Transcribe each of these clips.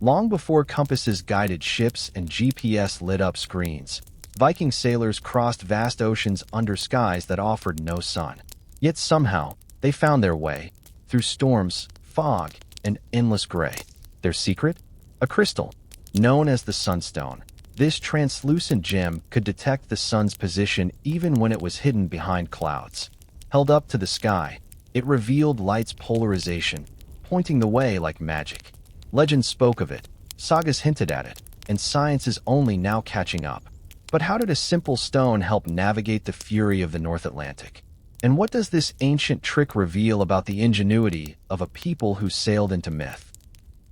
Long before compasses guided ships and GPS lit up screens, Viking sailors crossed vast oceans under skies that offered no sun. Yet somehow, they found their way, through storms, fog, and endless gray. Their secret? A crystal, known as the Sunstone. This translucent gem could detect the sun's position even when it was hidden behind clouds. Held up to the sky, it revealed light's polarization, pointing the way like magic. Legend spoke of it, sagas hinted at it, and science is only now catching up. But how did a simple stone help navigate the fury of the North Atlantic? And what does this ancient trick reveal about the ingenuity of a people who sailed into myth?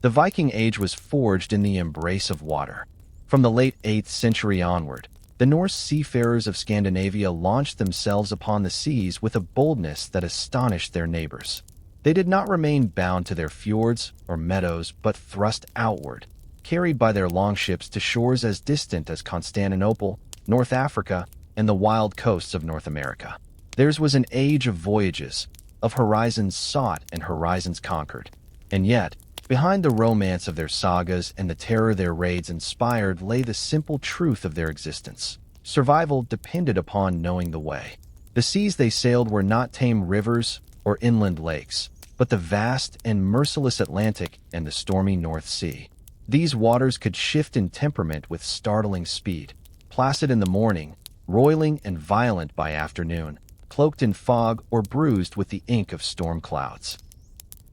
The Viking Age was forged in the embrace of water. From the late 8th century onward, the Norse seafarers of Scandinavia launched themselves upon the seas with a boldness that astonished their neighbors. They did not remain bound to their fjords or meadows, but thrust outward, carried by their longships to shores as distant as Constantinople, North Africa, and the wild coasts of North America. Theirs was an age of voyages, of horizons sought and horizons conquered. And yet, behind the romance of their sagas and the terror their raids inspired lay the simple truth of their existence. Survival depended upon knowing the way. The seas they sailed were not tame rivers or inland lakes, but the vast and merciless Atlantic and the stormy North Sea. These waters could shift in temperament with startling speed, placid in the morning, roiling and violent by afternoon, cloaked in fog or bruised with the ink of storm clouds.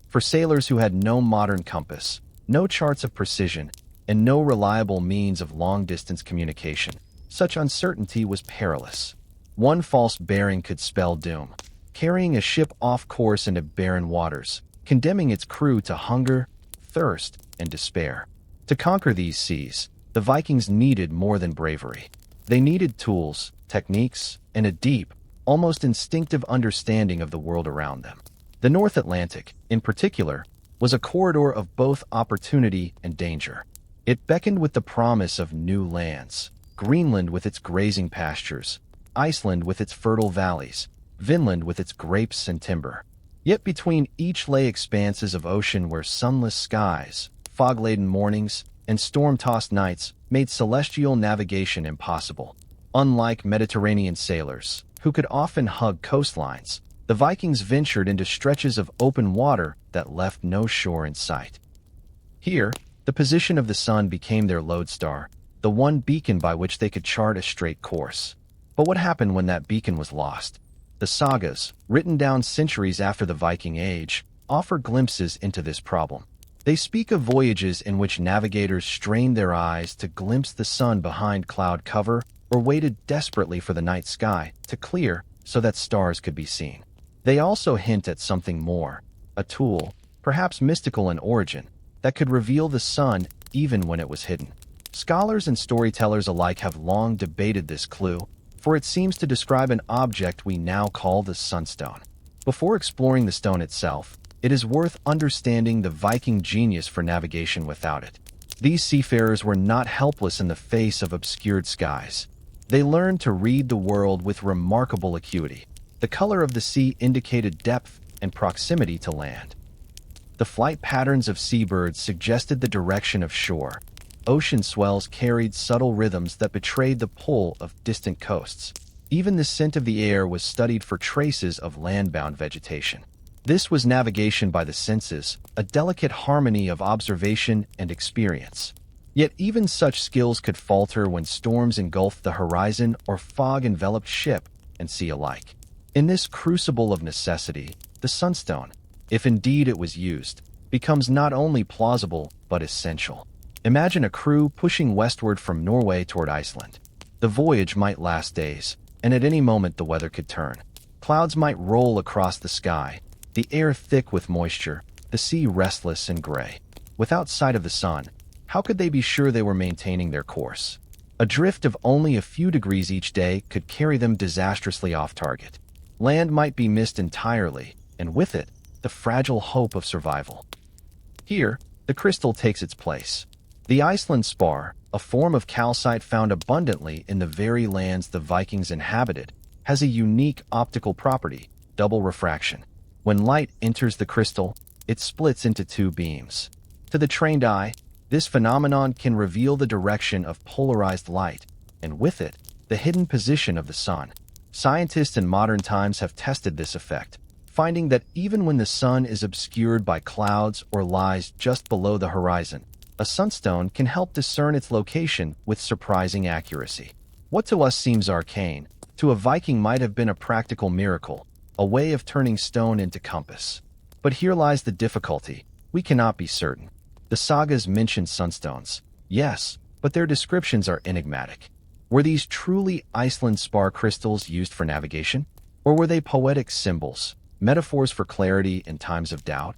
For sailors who had no modern compass, no charts of precision, and no reliable means of long-distance communication, such uncertainty was perilous. One false bearing could spell doom, carrying a ship off course into barren waters, condemning its crew to hunger, thirst, and despair. To conquer these seas, the Vikings needed more than bravery. They needed tools, techniques, and a deep, almost instinctive understanding of the world around them. The North Atlantic, in particular, was a corridor of both opportunity and danger. It beckoned with the promise of new lands, Greenland with its grazing pastures, Iceland with its fertile valleys, Vinland with its grapes and timber. Yet between each lay expanses of ocean where sunless skies, fog-laden mornings, and storm-tossed nights made celestial navigation impossible. Unlike Mediterranean sailors, who could often hug coastlines, the Vikings ventured into stretches of open water that left no shore in sight. Here, the position of the sun became their lodestar, the one beacon by which they could chart a straight course. But what happened when that beacon was lost? The sagas, written down centuries after the Viking Age, offer glimpses into this problem. They speak of voyages in which navigators strained their eyes to glimpse the sun behind cloud cover or waited desperately for the night sky to clear so that stars could be seen. They also hint at something more, a tool, perhaps mystical in origin, that could reveal the sun even when it was hidden. Scholars and storytellers alike have long debated this clue, for it seems to describe an object we now call the Sunstone. Before exploring the stone itself, it is worth understanding the Viking genius for navigation without it. These seafarers were not helpless in the face of obscured skies. They learned to read the world with remarkable acuity. The color of the sea indicated depth and proximity to land. The flight patterns of seabirds suggested the direction of shore. Ocean swells carried subtle rhythms that betrayed the pull of distant coasts. Even the scent of the air was studied for traces of land-bound vegetation. This was navigation by the senses, a delicate harmony of observation and experience. Yet even such skills could falter when storms engulfed the horizon or fog enveloped ship and sea alike. In this crucible of necessity, the Sunstone, if indeed it was used, becomes not only plausible but essential. Imagine a crew pushing westward from Norway toward Iceland. The voyage might last days, and at any moment the weather could turn. Clouds might roll across the sky, the air thick with moisture, the sea restless and gray. Without sight of the sun, how could they be sure they were maintaining their course? A drift of only a few degrees each day could carry them disastrously off target. Land might be missed entirely, and with it, the fragile hope of survival. Here, the crystal takes its place. The Iceland spar, a form of calcite found abundantly in the very lands the Vikings inhabited, has a unique optical property, double refraction. When light enters the crystal, it splits into two beams. To the trained eye, This phenomenon can reveal the direction of polarized light, and with it, the hidden position of the sun. Scientists in modern times have tested this effect, finding that even when the sun is obscured by clouds or lies just below the horizon, a sunstone can help discern its location with surprising accuracy. What to us seems arcane, to a Viking might have been a practical miracle, a way of turning stone into compass. But here lies the difficulty. We cannot be certain. The sagas mention sunstones, yes, but their descriptions are enigmatic. Were these truly Iceland spar crystals used for navigation? Or were they poetic symbols, metaphors for clarity in times of doubt?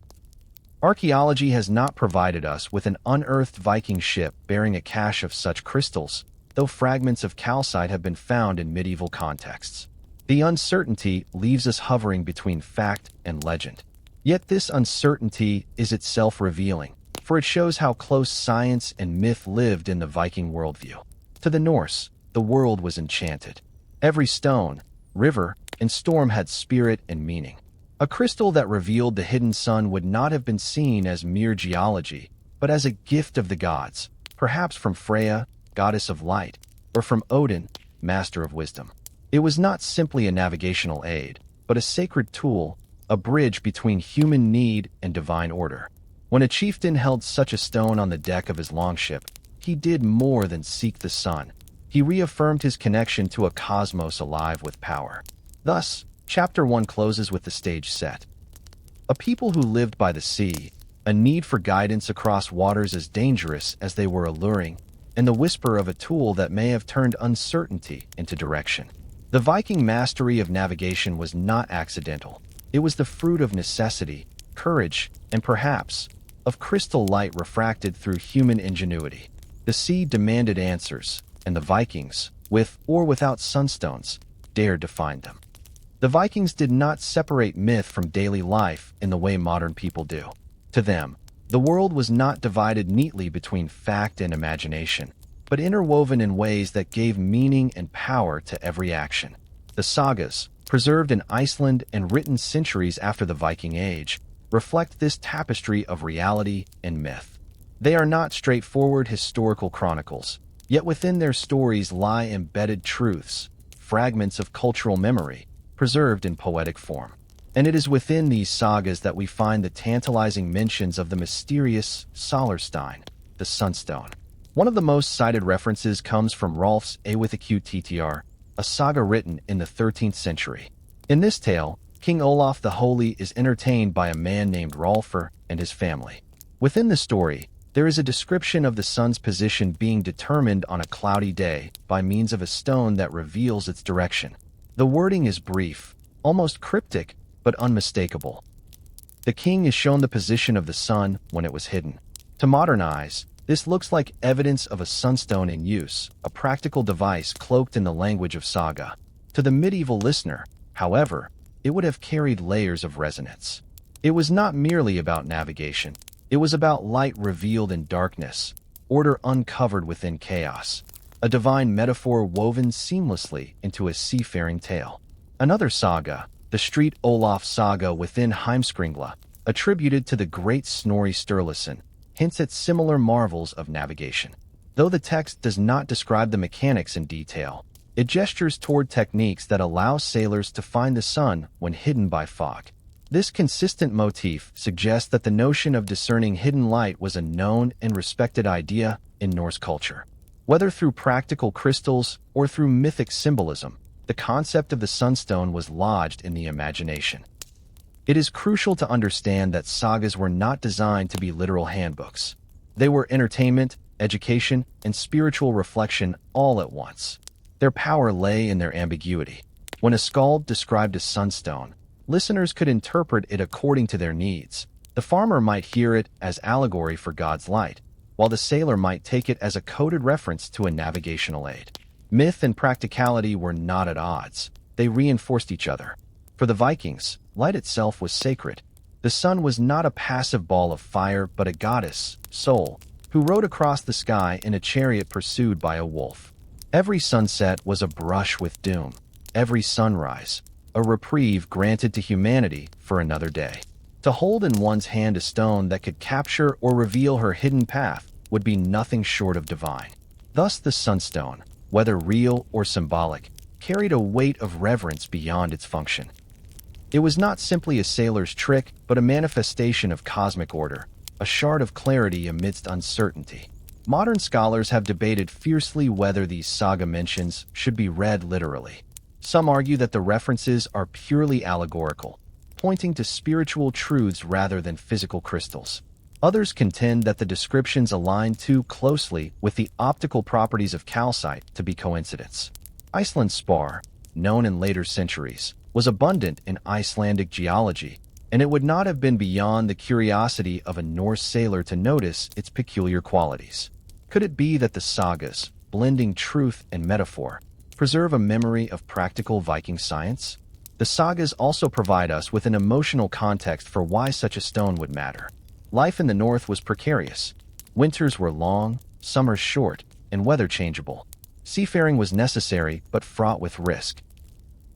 Archaeology has not provided us with an unearthed Viking ship bearing a cache of such crystals, though fragments of calcite have been found in medieval contexts. The uncertainty leaves us hovering between fact and legend. Yet this uncertainty is itself revealing, for it shows how close science and myth lived in the Viking worldview. To the Norse, the world was enchanted. Every stone, river, and storm had spirit and meaning. A crystal that revealed the hidden sun would not have been seen as mere geology, but as a gift of the gods, perhaps from Freya, goddess of light, or from Odin, master of wisdom. It was not simply a navigational aid, but a sacred tool, a bridge between human need and divine order. When a chieftain held such a stone on the deck of his longship, he did more than seek the sun. He reaffirmed his connection to a cosmos alive with power. Thus, Chapter 1 closes with the stage set. A people who lived by the sea, a need for guidance across waters as dangerous as they were alluring, and the whisper of a tool that may have turned uncertainty into direction. The Viking mastery of navigation was not accidental. It was the fruit of necessity, courage, and perhaps, of crystal light refracted through human ingenuity. The sea demanded answers, and the Vikings, with or without sunstones, dared to find them. The Vikings did not separate myth from daily life in the way modern people do. To them, the world was not divided neatly between fact and imagination, but interwoven in ways that gave meaning and power to every action. The sagas, preserved in Iceland and written centuries after the Viking Age, reflect this tapestry of reality and myth. They are not straightforward historical chronicles, yet within their stories lie embedded truths, fragments of cultural memory, preserved in poetic form. And it is within these sagas that we find the tantalizing mentions of the mysterious Solarstein, the Sunstone. One of the most cited references comes from Rolf's Ttr, a saga written in the 13th century. In this tale, King Olaf the Holy is entertained by a man named Rolfr and his family. Within the story, there is a description of the sun's position being determined on a cloudy day by means of a stone that reveals its direction. The wording is brief, almost cryptic, but unmistakable. The king is shown the position of the sun when it was hidden. To modern eyes, this looks like evidence of a sunstone in use, a practical device cloaked in the language of saga. To the medieval listener, however, it would have carried layers of resonance. It was not merely about navigation. It was about light revealed in darkness, order uncovered within chaos, a divine metaphor woven seamlessly into a seafaring tale. Another saga, the Street Olaf saga within Heimskringla, attributed to the great Snorri Sturluson, hints at similar marvels of navigation. Though the text does not describe the mechanics in detail, it gestures toward techniques that allow sailors to find the sun when hidden by fog. This consistent motif suggests that the notion of discerning hidden light was a known and respected idea in Norse culture. Whether through practical crystals or through mythic symbolism, the concept of the sunstone was lodged in the imagination. It is crucial to understand that sagas were not designed to be literal handbooks. They were entertainment, education, and spiritual reflection all at once. Their power lay in their ambiguity. When a skald described a sunstone, listeners could interpret it according to their needs. The farmer might hear it as allegory for God's light, while the sailor might take it as a coded reference to a navigational aid. Myth and practicality were not at odds. They reinforced each other. For the Vikings, light itself was sacred. The sun was not a passive ball of fire but a goddess, Sol, who rode across the sky in a chariot pursued by a wolf. Every sunset was a brush with doom. Every sunrise, a reprieve granted to humanity for another day. To hold in one's hand a stone that could capture or reveal her hidden path would be nothing short of divine. Thus the Sunstone, whether real or symbolic, carried a weight of reverence beyond its function. It was not simply a sailor's trick, but a manifestation of cosmic order, a shard of clarity amidst uncertainty. Modern scholars have debated fiercely whether these saga mentions should be read literally. Some argue that the references are purely allegorical, pointing to spiritual truths rather than physical crystals. Others contend that the descriptions align too closely with the optical properties of calcite to be coincidence. Iceland's spar, known in later centuries, was abundant in Icelandic geology, and it would not have been beyond the curiosity of a Norse sailor to notice its peculiar qualities. Could it be that the sagas, blending truth and metaphor, preserve a memory of practical Viking science? The sagas also provide us with an emotional context for why such a stone would matter. Life in the north was precarious. Winters were long, summers short, and weather changeable. Seafaring was necessary but fraught with risk.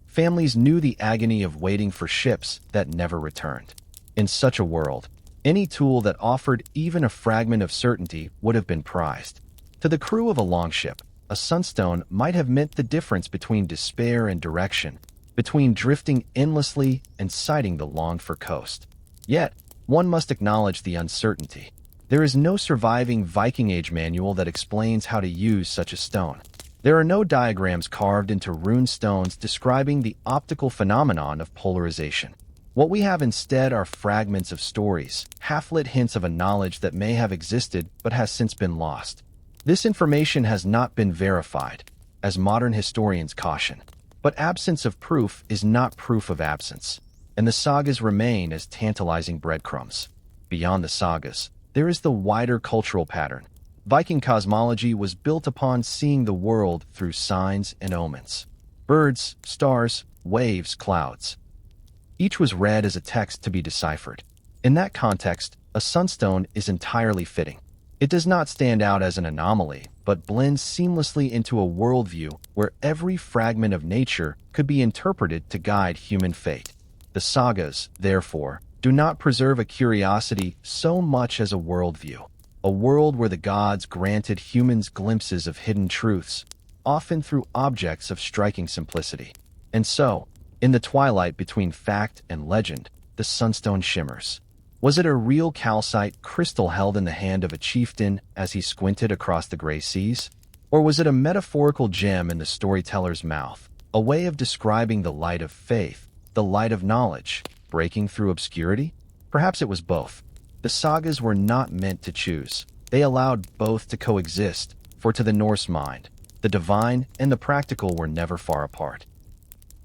Families knew the agony of waiting for ships that never returned. In such a world, any tool that offered even a fragment of certainty would have been prized. To the crew of a longship, a sunstone might have meant the difference between despair and direction, between drifting endlessly and sighting the longed-for coast. Yet, one must acknowledge the uncertainty. There is no surviving Viking Age manual that explains how to use such a stone. There are no diagrams carved into rune stones describing the optical phenomenon of polarization. What we have instead are fragments of stories, half-lit hints of a knowledge that may have existed but has since been lost. This information has not been verified, as modern historians caution. But absence of proof is not proof of absence, and the sagas remain as tantalizing breadcrumbs. Beyond the sagas, there is the wider cultural pattern. Viking cosmology was built upon seeing the world through signs and omens. Birds, stars, waves, clouds. Each was read as a text to be deciphered. In that context, a sunstone is entirely fitting. It does not stand out as an anomaly, but blends seamlessly into a worldview where every fragment of nature could be interpreted to guide human fate. The sagas, therefore, do not preserve a curiosity so much as a worldview. A world where the gods granted humans glimpses of hidden truths, often through objects of striking simplicity. And so, in the twilight between fact and legend, the sunstone shimmers. Was it a real calcite crystal held in the hand of a chieftain as he squinted across the gray seas? Or was it a metaphorical gem in the storyteller's mouth, a way of describing the light of faith, the light of knowledge, breaking through obscurity? Perhaps it was both. The sagas were not meant to choose. They allowed both to coexist, for to the Norse mind, the divine and the practical were never far apart.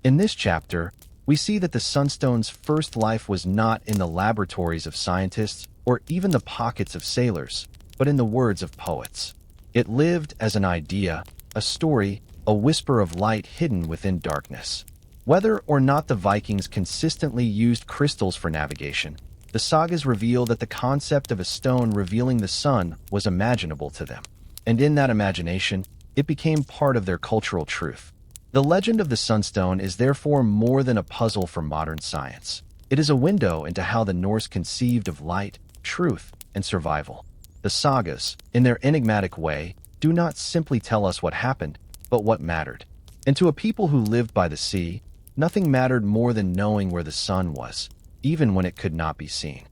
In this chapter, we see that the Sunstone's first life was not in the laboratories of scientists or even the pockets of sailors, but in the words of poets. It lived as an idea, a story, a whisper of light hidden within darkness. Whether or not the Vikings consistently used crystals for navigation, the sagas reveal that the concept of a stone revealing the sun was imaginable to them. And in that imagination, it became part of their cultural truth. The legend of the Sunstone is therefore more than a puzzle for modern science. It is a window into how the Norse conceived of light, truth, and survival. The sagas, in their enigmatic way, do not simply tell us what happened, but what mattered. And to a people who lived by the sea, nothing mattered more than knowing where the sun was, even when it could not be seen.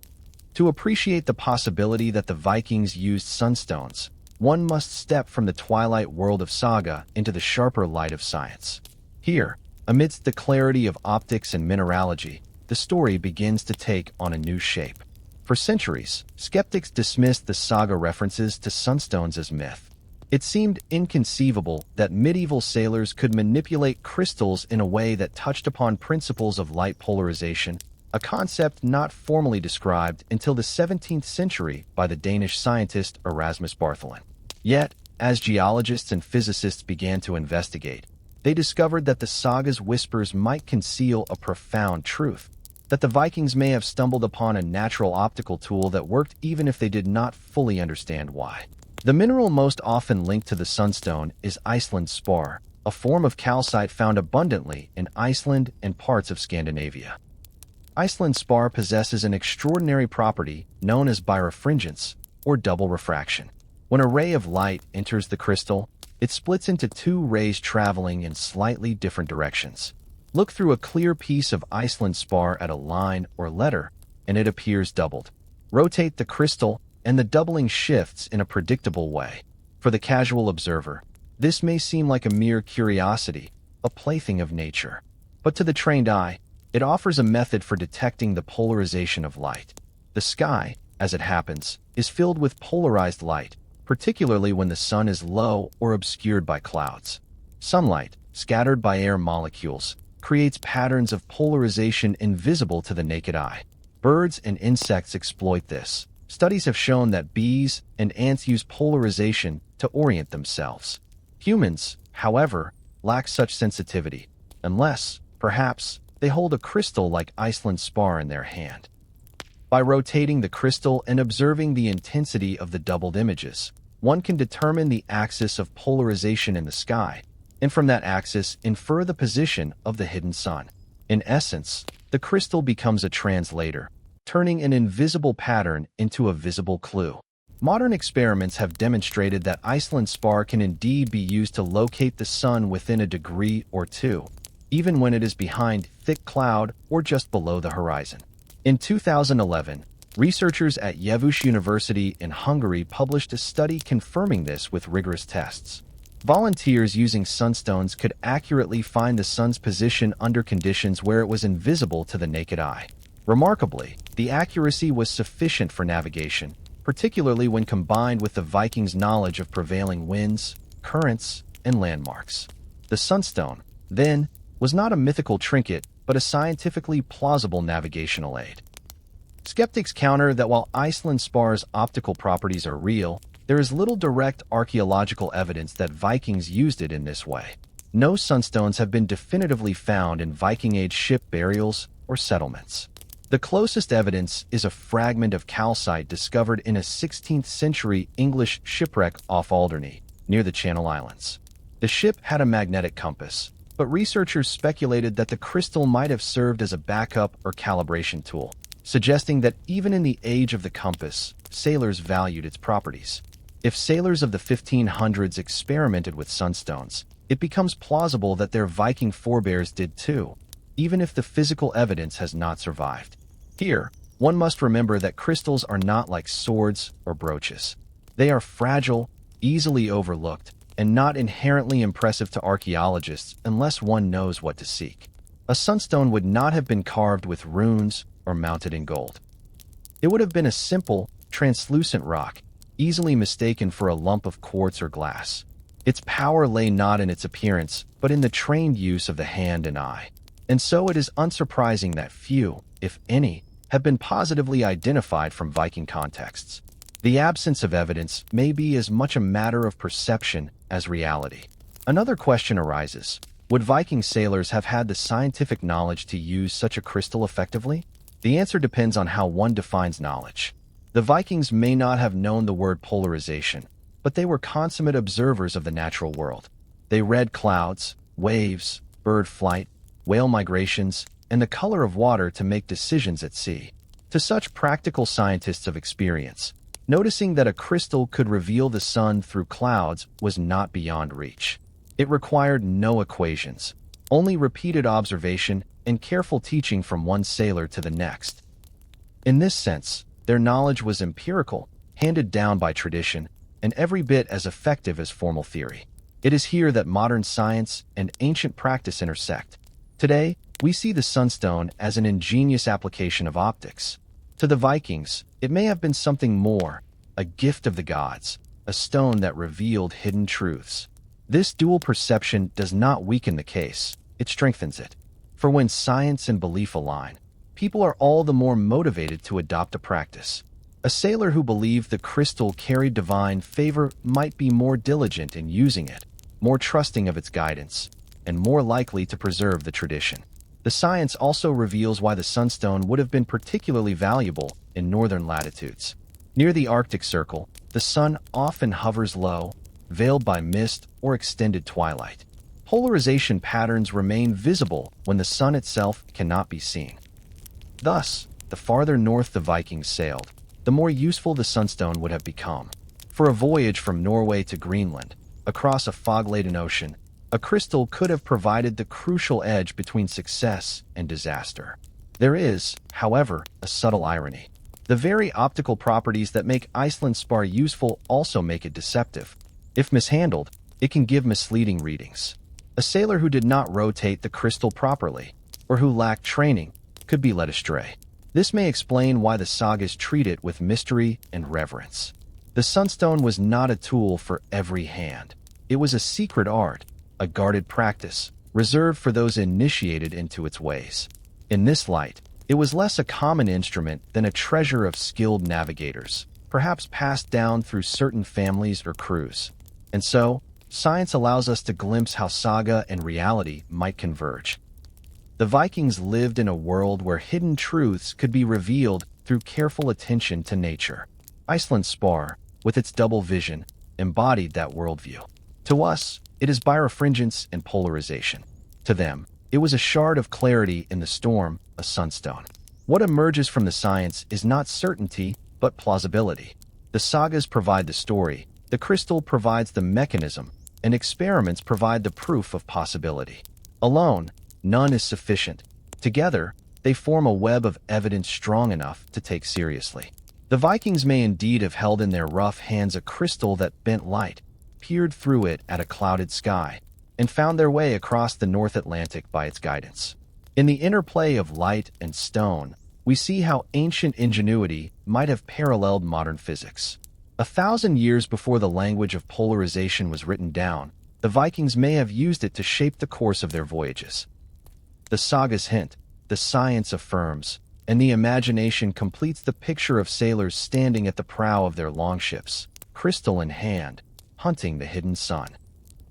To appreciate the possibility that the Vikings used sunstones, one must step from the twilight world of saga into the sharper light of science. Here, amidst the clarity of optics and mineralogy, the story begins to take on a new shape. For centuries, skeptics dismissed the saga references to sunstones as myth. It seemed inconceivable that medieval sailors could manipulate crystals in a way that touched upon principles of light polarization, a concept not formally described until the 17th century by the Danish scientist Erasmus Bartholin. Yet, as geologists and physicists began to investigate, they discovered that the saga's whispers might conceal a profound truth, that the Vikings may have stumbled upon a natural optical tool that worked even if they did not fully understand why. The mineral most often linked to the sunstone is Iceland's spar, a form of calcite found abundantly in Iceland and parts of Scandinavia. Iceland's spar possesses an extraordinary property known as birefringence, or double refraction. When a ray of light enters the crystal, it splits into two rays traveling in slightly different directions. Look through a clear piece of Iceland spar at a line or letter, and it appears doubled. Rotate the crystal, and the doubling shifts in a predictable way. For the casual observer, this may seem like a mere curiosity, a plaything of nature. But to the trained eye, it offers a method for detecting the polarization of light. The sky, as it happens, is filled with polarized light, particularly when the sun is low or obscured by clouds. Sunlight, scattered by air molecules, creates patterns of polarization invisible to the naked eye. Birds and insects exploit this. Studies have shown that bees and ants use polarization to orient themselves. Humans, however, lack such sensitivity, unless, perhaps, they hold a crystal like Iceland spar in their hand. By rotating the crystal and observing the intensity of the doubled images, one can determine the axis of polarization in the sky, and from that axis infer the position of the hidden sun. In essence, the crystal becomes a translator, turning an invisible pattern into a visible clue. Modern experiments have demonstrated that Iceland spar can indeed be used to locate the sun within a degree or two, even when it is behind thick cloud or just below the horizon. In 2011, researchers at Yavuz University in Hungary published a study confirming this with rigorous tests. Volunteers using sunstones could accurately find the sun's position under conditions where it was invisible to the naked eye. Remarkably, the accuracy was sufficient for navigation, particularly when combined with the Vikings' knowledge of prevailing winds, currents, and landmarks. The Sunstone, then, was not a mythical trinket, but a scientifically plausible navigational aid. Skeptics counter that while Iceland spar's optical properties are real, there is little direct archaeological evidence that Vikings used it in this way. No sunstones have been definitively found in Viking-age ship burials or settlements. The closest evidence is a fragment of calcite discovered in a 16th century English shipwreck off Alderney, near the Channel Islands. The ship had a magnetic compass, but researchers speculated that the crystal might have served as a backup or calibration tool, suggesting that even in the age of the compass, sailors valued its properties. If sailors of the 1500s experimented with sunstones, it becomes plausible that their Viking forebears did too, even if the physical evidence has not survived. Here, one must remember that crystals are not like swords or brooches. They are fragile, easily overlooked, and not inherently impressive to archaeologists unless one knows what to seek. A sunstone would not have been carved with runes or mounted in gold. It would have been a simple, translucent rock, easily mistaken for a lump of quartz or glass. Its power lay not in its appearance, but in the trained use of the hand and eye. And so it is unsurprising that few, if any, have been positively identified from Viking contexts. The absence of evidence may be as much a matter of perception as reality. Another question arises: would Viking sailors have had the scientific knowledge to use such a crystal effectively? The answer depends on how one defines knowledge. The Vikings may not have known the word polarization, but they were consummate observers of the natural world. They read clouds, waves, bird flight, whale migrations, and the color of water to make decisions at sea. To such practical scientists of experience, noticing that a crystal could reveal the sun through clouds was not beyond reach. It required no equations, only repeated observation and careful teaching from one sailor to the next. In this sense, their knowledge was empirical, handed down by tradition, and every bit as effective as formal theory. It is here that modern science and ancient practice intersect. Today, we see the sunstone as an ingenious application of optics. To the Vikings, it may have been something more, a gift of the gods, a stone that revealed hidden truths. This dual perception does not weaken the case, it strengthens it. For when science and belief align, people are all the more motivated to adopt a practice. A sailor who believed the crystal carried divine favor might be more diligent in using it, more trusting of its guidance, and more likely to preserve the tradition. The science also reveals why the sunstone would have been particularly valuable in northern latitudes. Near the Arctic Circle, the sun often hovers low, veiled by mist or extended twilight. Polarization patterns remain visible when the sun itself cannot be seen. Thus, the farther north the Vikings sailed, the more useful the sunstone would have become. For a voyage from Norway to Greenland, across a fog-laden ocean, a crystal could have provided the crucial edge between success and disaster. There is, however, a subtle irony. The very optical properties that make Iceland spar useful also make it deceptive. If mishandled, it can give misleading readings. A sailor who did not rotate the crystal properly, or who lacked training, could be led astray. This may explain why the Sagas treat it with mystery and reverence. The Sunstone was not a tool for every hand. It was a secret art, a guarded practice, reserved for those initiated into its ways. In this light, it was less a common instrument than a treasure of skilled navigators, perhaps passed down through certain families or crews. And so, science allows us to glimpse how saga and reality might converge. The Vikings lived in a world where hidden truths could be revealed through careful attention to nature. Iceland's spar, with its double vision, embodied that worldview. To us, it is birefringence and polarization. To them, it was a shard of clarity in the storm, a sunstone. What emerges from the science is not certainty, but plausibility. The sagas provide the story, the crystal provides the mechanism, and experiments provide the proof of possibility. Alone, none is sufficient. Together, they form a web of evidence strong enough to take seriously. The Vikings may indeed have held in their rough hands a crystal that bent light, peered through it at a clouded sky, and found their way across the North Atlantic by its guidance. In the interplay of light and stone, we see how ancient ingenuity might have paralleled modern physics. 1,000 years before the language of polarization was written down, the Vikings may have used it to shape the course of their voyages. The sagas hint, the science affirms, and the imagination completes the picture of sailors standing at the prow of their longships, crystal in hand, hunting the hidden sun.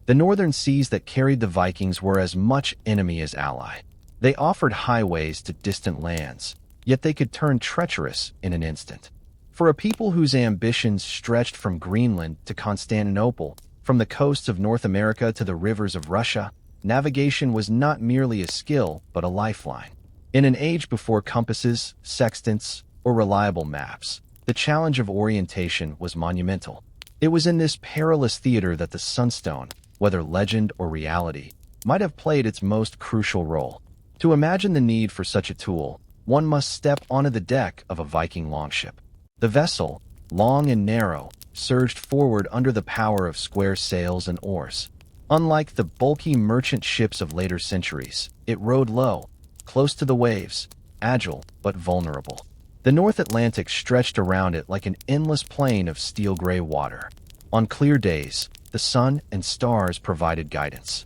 The northern seas that carried the Vikings were as much enemy as ally. They offered highways to distant lands, yet they could turn treacherous in an instant. For a people whose ambitions stretched from Greenland to Constantinople, from the coasts of North America to the rivers of Russia, navigation was not merely a skill, but a lifeline. In an age before compasses, sextants, or reliable maps, the challenge of orientation was monumental. It was in this perilous theater that the Sunstone, whether legend or reality, might have played its most crucial role. To imagine the need for such a tool, one must step onto the deck of a Viking longship. The vessel, long and narrow, surged forward under the power of square sails and oars. Unlike the bulky merchant ships of later centuries, it rode low, close to the waves, agile but vulnerable. The North Atlantic stretched around it like an endless plain of steel-gray water. On clear days, the sun and stars provided guidance.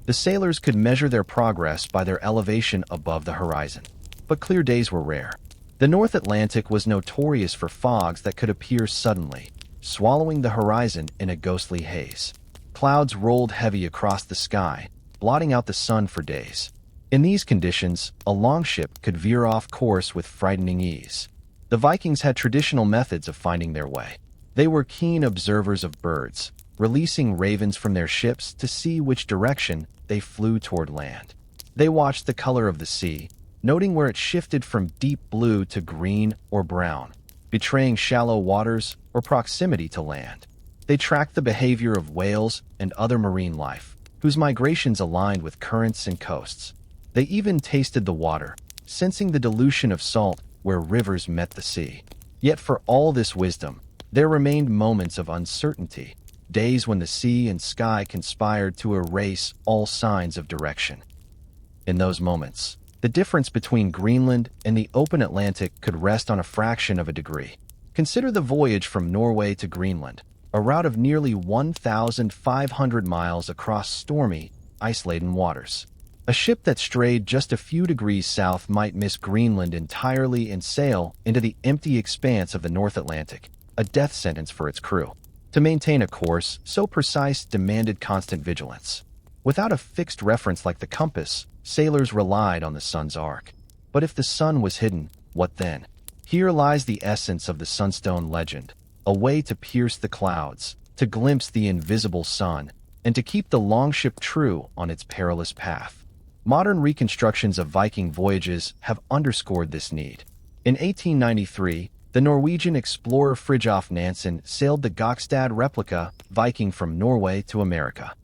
The sailors could measure their progress by their elevation above the horizon. But clear days were rare. The North Atlantic was notorious for fogs that could appear suddenly, swallowing the horizon in a ghostly haze. Clouds rolled heavy across the sky, blotting out the sun for days. In these conditions, a longship could veer off course with frightening ease. The Vikings had traditional methods of finding their way. They were keen observers of birds, releasing ravens from their ships to see which direction they flew toward land. They watched the color of the sea, noting where it shifted from deep blue to green or brown, betraying shallow waters or proximity to land. They tracked the behavior of whales and other marine life, whose migrations aligned with currents and coasts. They even tasted the water, sensing the dilution of salt where rivers met the sea. Yet for all this wisdom, there remained moments of uncertainty, days when the sea and sky conspired to erase all signs of direction. In those moments, the difference between Greenland and the open Atlantic could rest on a fraction of a degree. Consider the voyage from Norway to Greenland, a route of nearly 1,500 miles across stormy, ice-laden waters. A ship that strayed just a few degrees south might miss Greenland entirely and sail into the empty expanse of the North Atlantic, a death sentence for its crew. To maintain a course so precise demanded constant vigilance. Without a fixed reference like the compass, sailors relied on the sun's arc. But if the sun was hidden, what then? Here lies the essence of the Sunstone legend, a way to pierce the clouds, to glimpse the invisible sun, and to keep the longship true on its perilous path. Modern reconstructions of Viking voyages have underscored this need. In 1893, The Norwegian explorer Fridtjof Nansen sailed the Gokstad replica Viking from Norway to America.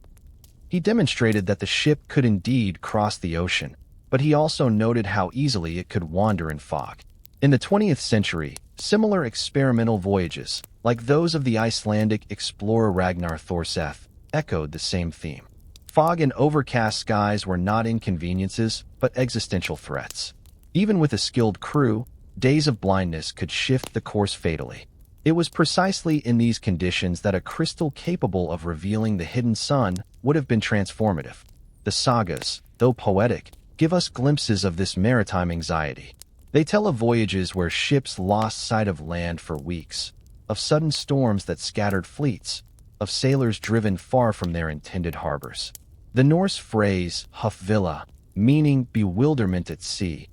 He demonstrated that the ship could indeed cross the ocean, but he also noted how easily it could wander in fog. In the 20th century, similar experimental voyages, like those of the Icelandic explorer Ragnar Thorseth, echoed the same theme. Fog and overcast skies were not inconveniences, but existential threats. Even with a skilled crew, days of blindness could shift the course fatally. It was precisely in these conditions that a crystal capable of revealing the hidden sun would have been transformative. The sagas, though poetic, give us glimpses of this maritime anxiety. They tell of voyages where ships lost sight of land for weeks, of sudden storms that scattered fleets, of sailors driven far from their intended harbors. The Norse phrase hufvilla, meaning bewilderment at sea,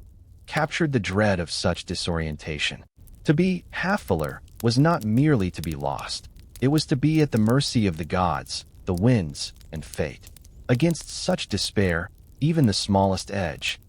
captured the dread of such disorientation. To be haffuller was not merely to be lost. It was to be at the mercy of the gods, the winds, and fate. Against such despair, even the smallest edge,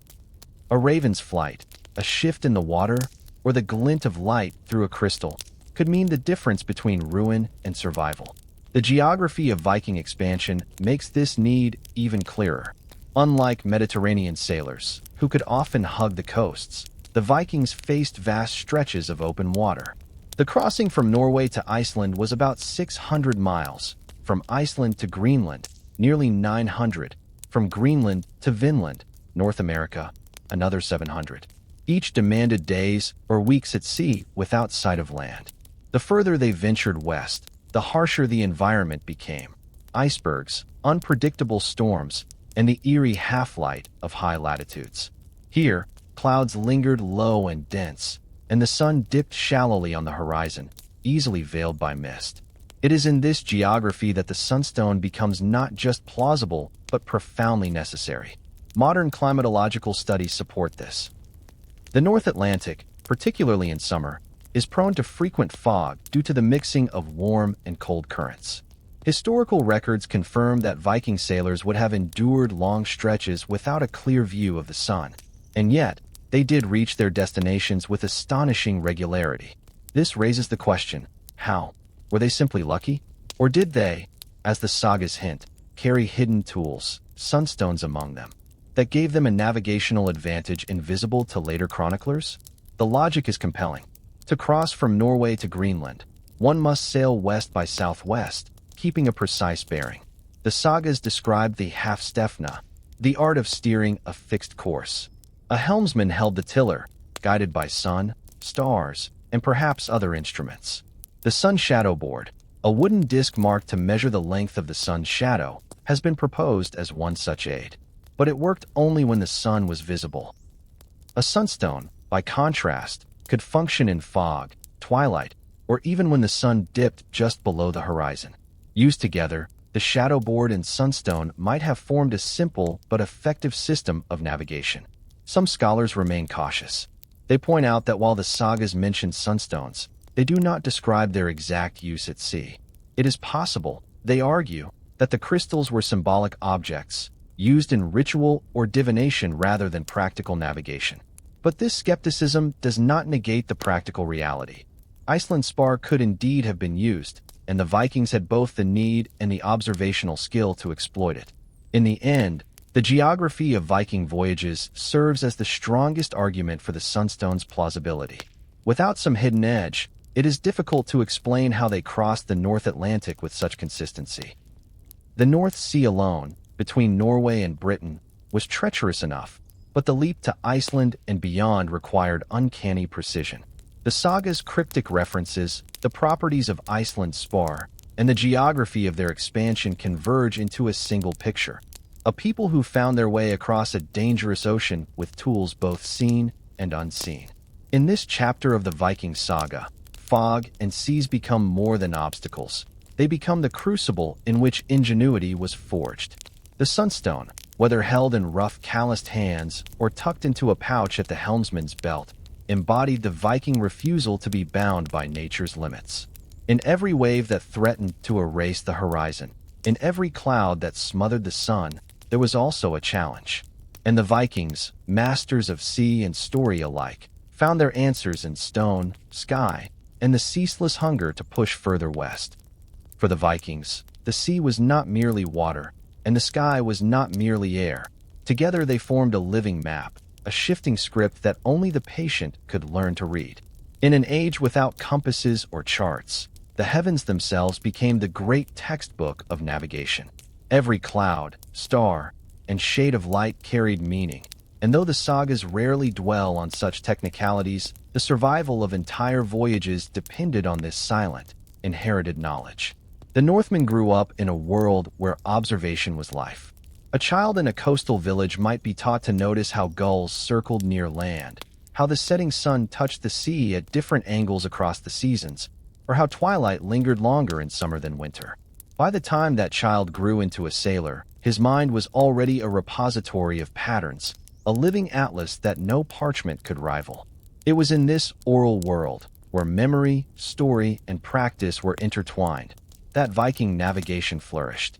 a raven's flight, a shift in the water, or the glint of light through a crystal, could mean the difference between ruin and survival. The geography of Viking expansion makes this need even clearer. Unlike Mediterranean sailors, who could often hug the coasts, the Vikings faced vast stretches of open water. The crossing from Norway to Iceland was about 600 miles, from Iceland to Greenland, nearly 900, from Greenland to Vinland, North America, another 700. Each demanded days or weeks at sea without sight of land. The further they ventured west, the harsher the environment became. Icebergs, unpredictable storms, and the eerie half-light of high latitudes. Here, clouds lingered low and dense, and the sun dipped shallowly on the horizon, easily veiled by mist. It is in this geography that the Sunstone becomes not just plausible, but profoundly necessary. Modern climatological studies support this. The North Atlantic, particularly in summer, is prone to frequent fog due to the mixing of warm and cold currents. Historical records confirm that Viking sailors would have endured long stretches without a clear view of the sun, and yet they did reach their destinations with astonishing regularity. This raises the question, how? Were they simply lucky? Or did they, as the sagas hint, carry hidden tools, sunstones among them, that gave them a navigational advantage invisible to later chroniclers? The logic is compelling. To cross from Norway to Greenland, one must sail west by southwest, keeping a precise bearing. The sagas described the hafstefna, the art of steering a fixed course. A helmsman held the tiller, guided by sun, stars, and perhaps other instruments. The sun shadow board, a wooden disc marked to measure the length of the sun's shadow, has been proposed as one such aid. But it worked only when the sun was visible. A sunstone, by contrast, could function in fog, twilight, or even when the sun dipped just below the horizon. Used together, the shadow board and sunstone might have formed a simple but effective system of navigation. Some scholars remain cautious. They point out that while the sagas mention sunstones, they do not describe their exact use at sea. It is possible, they argue, that the crystals were symbolic objects, used in ritual or divination rather than practical navigation. But this skepticism does not negate the practical reality. Iceland's spar could indeed have been used, and the Vikings had both the need and the observational skill to exploit it. In the end, the geography of Viking voyages serves as the strongest argument for the Sunstone's plausibility. Without some hidden edge, it is difficult to explain how they crossed the North Atlantic with such consistency. The North Sea alone, between Norway and Britain, was treacherous enough, but the leap to Iceland and beyond required uncanny precision. The saga's cryptic references, the properties of Iceland's spar, and the geography of their expansion converge into a single picture. A people who found their way across a dangerous ocean with tools both seen and unseen. In this chapter of the Viking saga, fog and seas become more than obstacles. They become the crucible in which ingenuity was forged. The sunstone, whether held in rough, calloused hands or tucked into a pouch at the helmsman's belt, embodied the Viking refusal to be bound by nature's limits. In every wave that threatened to erase the horizon, in every cloud that smothered the sun, there was also a challenge. And the Vikings, masters of sea and story alike, found their answers in stone, sky, and the ceaseless hunger to push further west. For the Vikings, the sea was not merely water, and the sky was not merely air. Together they formed a living map, a shifting script that only the patient could learn to read. In an age without compasses or charts, the heavens themselves became the great textbook of navigation. Every cloud, star, and shade of light carried meaning, and though the sagas rarely dwell on such technicalities, the survival of entire voyages depended on this silent, inherited knowledge. The Northmen grew up in a world where observation was life. A child in a coastal village might be taught to notice how gulls circled near land, how the setting sun touched the sea at different angles across the seasons, or how twilight lingered longer in summer than winter. By the time that child grew into a sailor, his mind was already a repository of patterns, a living atlas that no parchment could rival. It was in this oral world, where memory, story, and practice were intertwined, that Viking navigation flourished.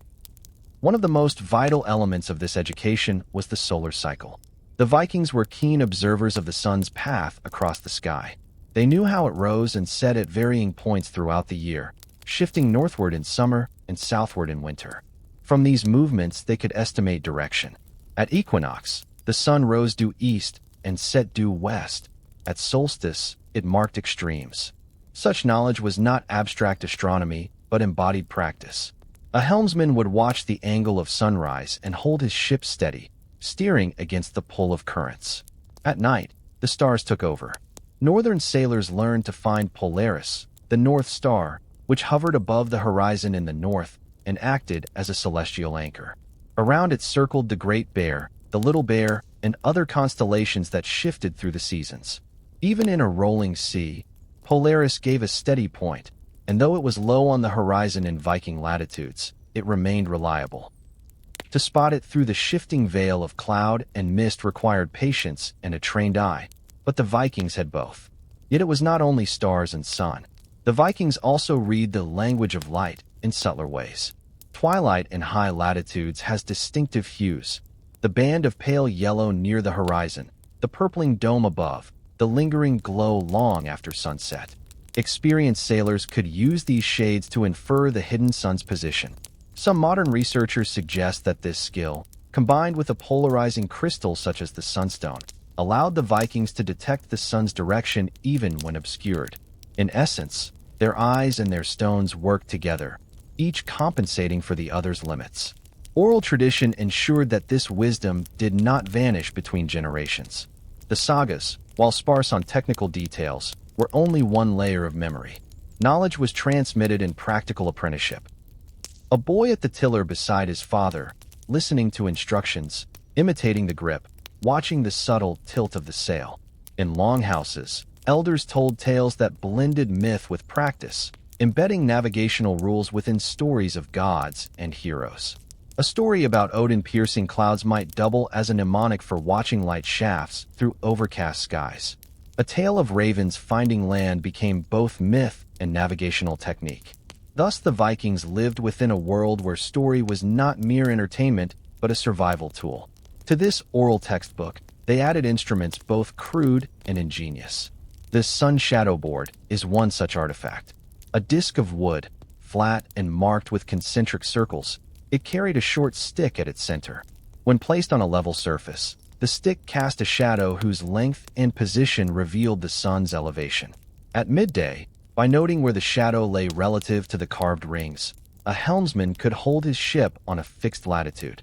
One of the most vital elements of this education was the solar cycle. The Vikings were keen observers of the sun's path across the sky. They knew how it rose and set at varying points throughout the year, shifting northward in summer and southward in winter. From these movements, they could estimate direction. At equinox, the sun rose due east and set due west. At solstice, it marked extremes. Such knowledge was not abstract astronomy, but embodied practice. A helmsman would watch the angle of sunrise and hold his ship steady, steering against the pull of currents. At night, the stars took over. Northern sailors learned to find Polaris, the North Star, which hovered above the horizon in the north and acted as a celestial anchor. Around it circled the Great Bear, the Little Bear, and other constellations that shifted through the seasons. Even in a rolling sea, Polaris gave a steady point, and though it was low on the horizon in Viking latitudes, it remained reliable. To spot it through the shifting veil of cloud and mist required patience and a trained eye, but the Vikings had both. Yet it was not only stars and sun. The Vikings also read the language of light in subtler ways. Twilight in high latitudes has distinctive hues. The band of pale yellow near the horizon, the purpling dome above, the lingering glow long after sunset. Experienced sailors could use these shades to infer the hidden sun's position. Some modern researchers suggest that this skill, combined with a polarizing crystal such as the Sunstone, allowed the Vikings to detect the sun's direction even when obscured. In essence, their eyes and their stones worked together, each compensating for the other's limits. Oral tradition ensured that this wisdom did not vanish between generations. The sagas, while sparse on technical details, were only one layer of memory. Knowledge was transmitted in practical apprenticeship. A boy at the tiller beside his father, listening to instructions, imitating the grip, watching the subtle tilt of the sail. In longhouses, elders told tales that blended myth with practice, embedding navigational rules within stories of gods and heroes. A story about Odin piercing clouds might double as a mnemonic for watching light shafts through overcast skies. A tale of ravens finding land became both myth and navigational technique. Thus, the Vikings lived within a world where story was not mere entertainment, but a survival tool. To this oral textbook, they added instruments both crude and ingenious. This sun shadow board is one such artifact. A disc of wood, flat and marked with concentric circles, it carried a short stick at its center. When placed on a level surface, the stick cast a shadow whose length and position revealed the sun's elevation. At midday, by noting where the shadow lay relative to the carved rings, a helmsman could hold his ship on a fixed latitude.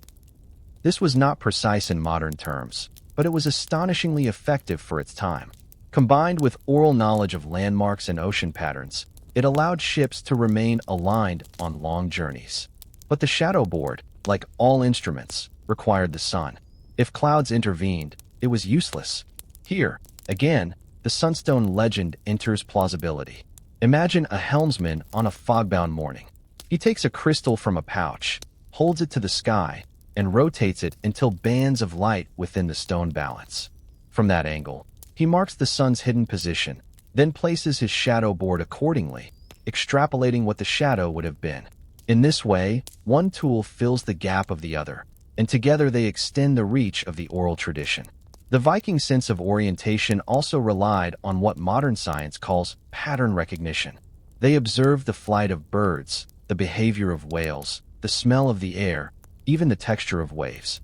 This was not precise in modern terms, but it was astonishingly effective for its time. Combined with oral knowledge of landmarks and ocean patterns, it allowed ships to remain aligned on long journeys. But the shadow board, like all instruments, required the sun. If clouds intervened, it was useless. Here, again, the Sunstone legend enters plausibility. Imagine a helmsman on a fog-bound morning. He takes a crystal from a pouch, holds it to the sky, and rotates it until bands of light within the stone balance. From that angle, he marks the sun's hidden position, then places his shadow board accordingly, extrapolating what the shadow would have been. In this way, one tool fills the gap of the other, and together they extend the reach of the oral tradition. The Viking sense of orientation also relied on what modern science calls pattern recognition. They observed the flight of birds, the behavior of whales, the smell of the air, even the texture of waves.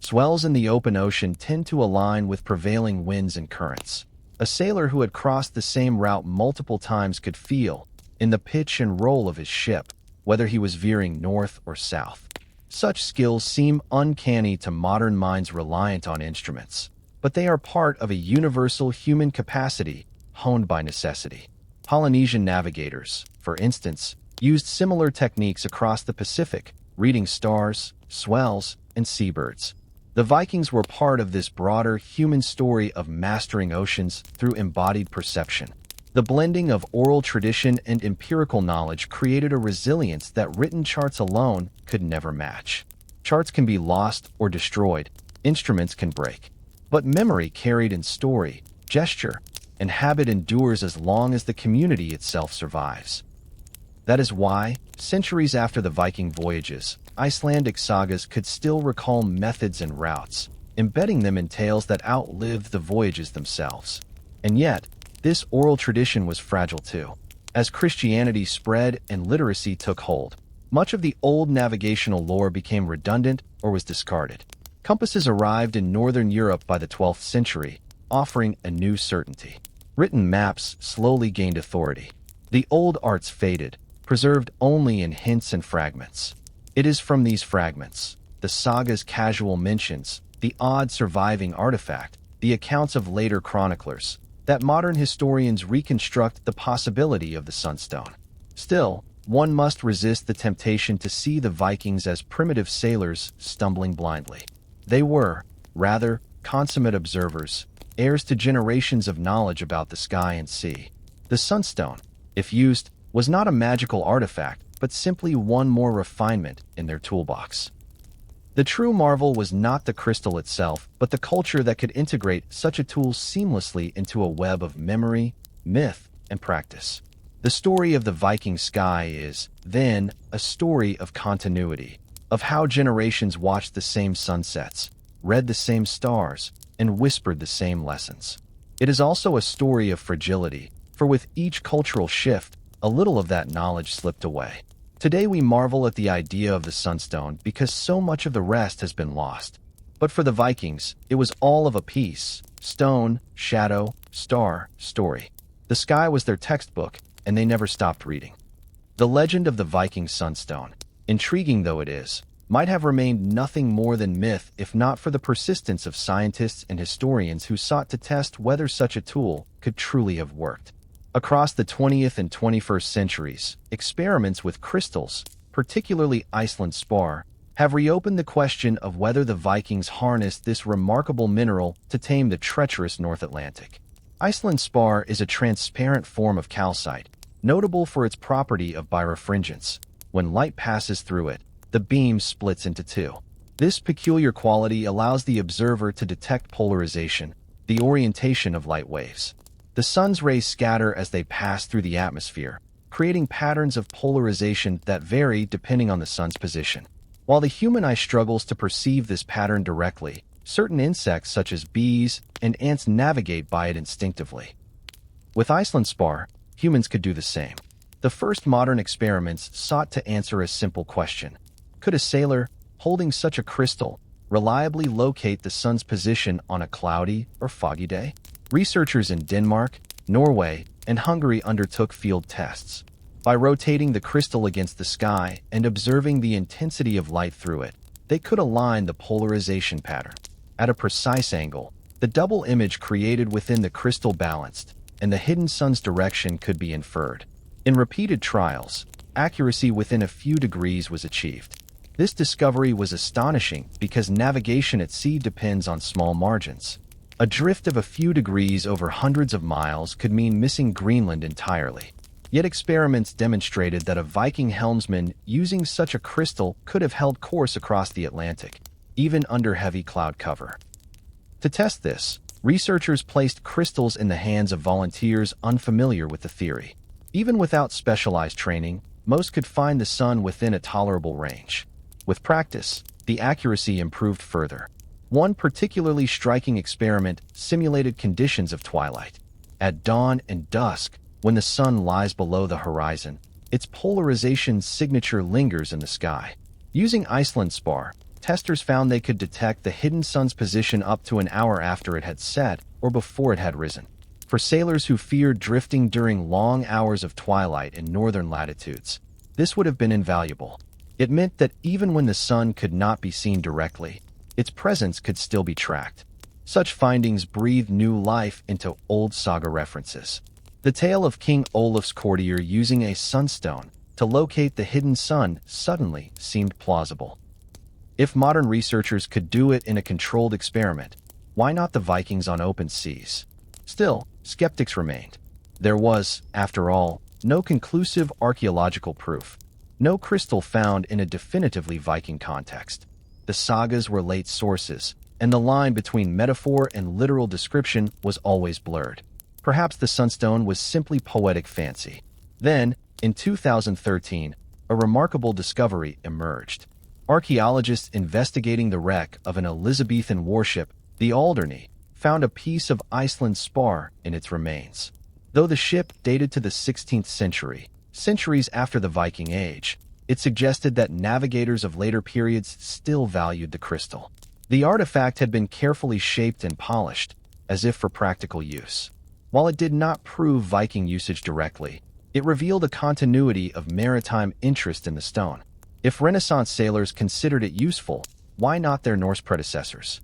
Swells in the open ocean tend to align with prevailing winds and currents. A sailor who had crossed the same route multiple times could feel, in the pitch and roll of his ship, whether he was veering north or south. Such skills seem uncanny to modern minds reliant on instruments, but they are part of a universal human capacity honed by necessity. Polynesian navigators, for instance, used similar techniques across the Pacific, reading stars, swells, and seabirds. The Vikings were part of this broader human story of mastering oceans through embodied perception. The blending of oral tradition and empirical knowledge created a resilience that written charts alone could never match. Charts can be lost or destroyed, instruments can break. But memory carried in story, gesture, and habit endures as long as the community itself survives. That is why, centuries after the Viking voyages, Icelandic sagas could still recall methods and routes, embedding them in tales that outlived the voyages themselves. And yet, this oral tradition was fragile too. As Christianity spread and literacy took hold, much of the old navigational lore became redundant or was discarded. Compasses arrived in northern Europe by the 12th century, offering a new certainty. Written maps slowly gained authority. The old arts faded, preserved only in hints and fragments. It is from these fragments, the saga's casual mentions, the odd surviving artifact, the accounts of later chroniclers, that modern historians reconstruct the possibility of the Sunstone. Still, one must resist the temptation to see the Vikings as primitive sailors stumbling blindly. They were, rather, consummate observers, heirs to generations of knowledge about the sky and sea. The Sunstone, if used, was not a magical artifact, but simply one more refinement in their toolbox. The true marvel was not the crystal itself, but the culture that could integrate such a tool seamlessly into a web of memory, myth, and practice. The story of the Viking sky is, then, a story of continuity, of how generations watched the same sunsets, read the same stars, and whispered the same lessons. It is also a story of fragility, for with each cultural shift, a little of that knowledge slipped away. Today we marvel at the idea of the Sunstone because so much of the rest has been lost. But for the Vikings, it was all of a piece: stone, shadow, star, story. The sky was their textbook, and they never stopped reading. The legend of the Viking Sunstone, intriguing though it is, might have remained nothing more than myth if not for the persistence of scientists and historians who sought to test whether such a tool could truly have worked. Across the 20th and 21st centuries, experiments with crystals, particularly Iceland spar, have reopened the question of whether the Vikings harnessed this remarkable mineral to tame the treacherous North Atlantic. Iceland spar is a transparent form of calcite, notable for its property of birefringence. When light passes through it, the beam splits into two. This peculiar quality allows the observer to detect polarization, the orientation of light waves. The sun's rays scatter as they pass through the atmosphere, creating patterns of polarization that vary depending on the sun's position. While the human eye struggles to perceive this pattern directly, certain insects such as bees and ants navigate by it instinctively. With Iceland spar, humans could do the same. The first modern experiments sought to answer a simple question: could a sailor, holding such a crystal, reliably locate the sun's position on a cloudy or foggy day? Researchers in Denmark, Norway, and Hungary undertook field tests. By rotating the crystal against the sky and observing the intensity of light through it, they could align the polarization pattern. At a precise angle, the double image created within the crystal balanced, and the hidden sun's direction could be inferred. In repeated trials, accuracy within a few degrees was achieved. This discovery was astonishing because navigation at sea depends on small margins. A drift of a few degrees over hundreds of miles could mean missing Greenland entirely. Yet experiments demonstrated that a Viking helmsman using such a crystal could have held course across the Atlantic, even under heavy cloud cover. To test this, researchers placed crystals in the hands of volunteers unfamiliar with the theory. Even without specialized training, most could find the sun within a tolerable range. With practice, the accuracy improved further. One particularly striking experiment simulated conditions of twilight. At dawn and dusk, when the sun lies below the horizon, its polarization signature lingers in the sky. Using Iceland spar, testers found they could detect the hidden sun's position up to an hour after it had set or before it had risen. For sailors who feared drifting during long hours of twilight in northern latitudes, this would have been invaluable. It meant that even when the sun could not be seen directly, its presence could still be tracked. Such findings breathed new life into old saga references. The tale of King Olaf's courtier using a sunstone to locate the hidden sun suddenly seemed plausible. If modern researchers could do it in a controlled experiment, why not the Vikings on open seas? Still, skeptics remained. There was, after all, no conclusive archaeological proof, no crystal found in a definitively Viking context. The sagas were late sources, and the line between metaphor and literal description was always blurred. Perhaps the Sunstone was simply poetic fancy. Then, in 2013, a remarkable discovery emerged. Archaeologists investigating the wreck of an Elizabethan warship, the Alderney, found a piece of Iceland spar in its remains. Though the ship dated to the 16th century, centuries after the Viking Age, it suggested that navigators of later periods still valued the crystal. The artifact had been carefully shaped and polished, as if for practical use. While it did not prove Viking usage directly, it revealed a continuity of maritime interest in the stone. If Renaissance sailors considered it useful, why not their Norse predecessors?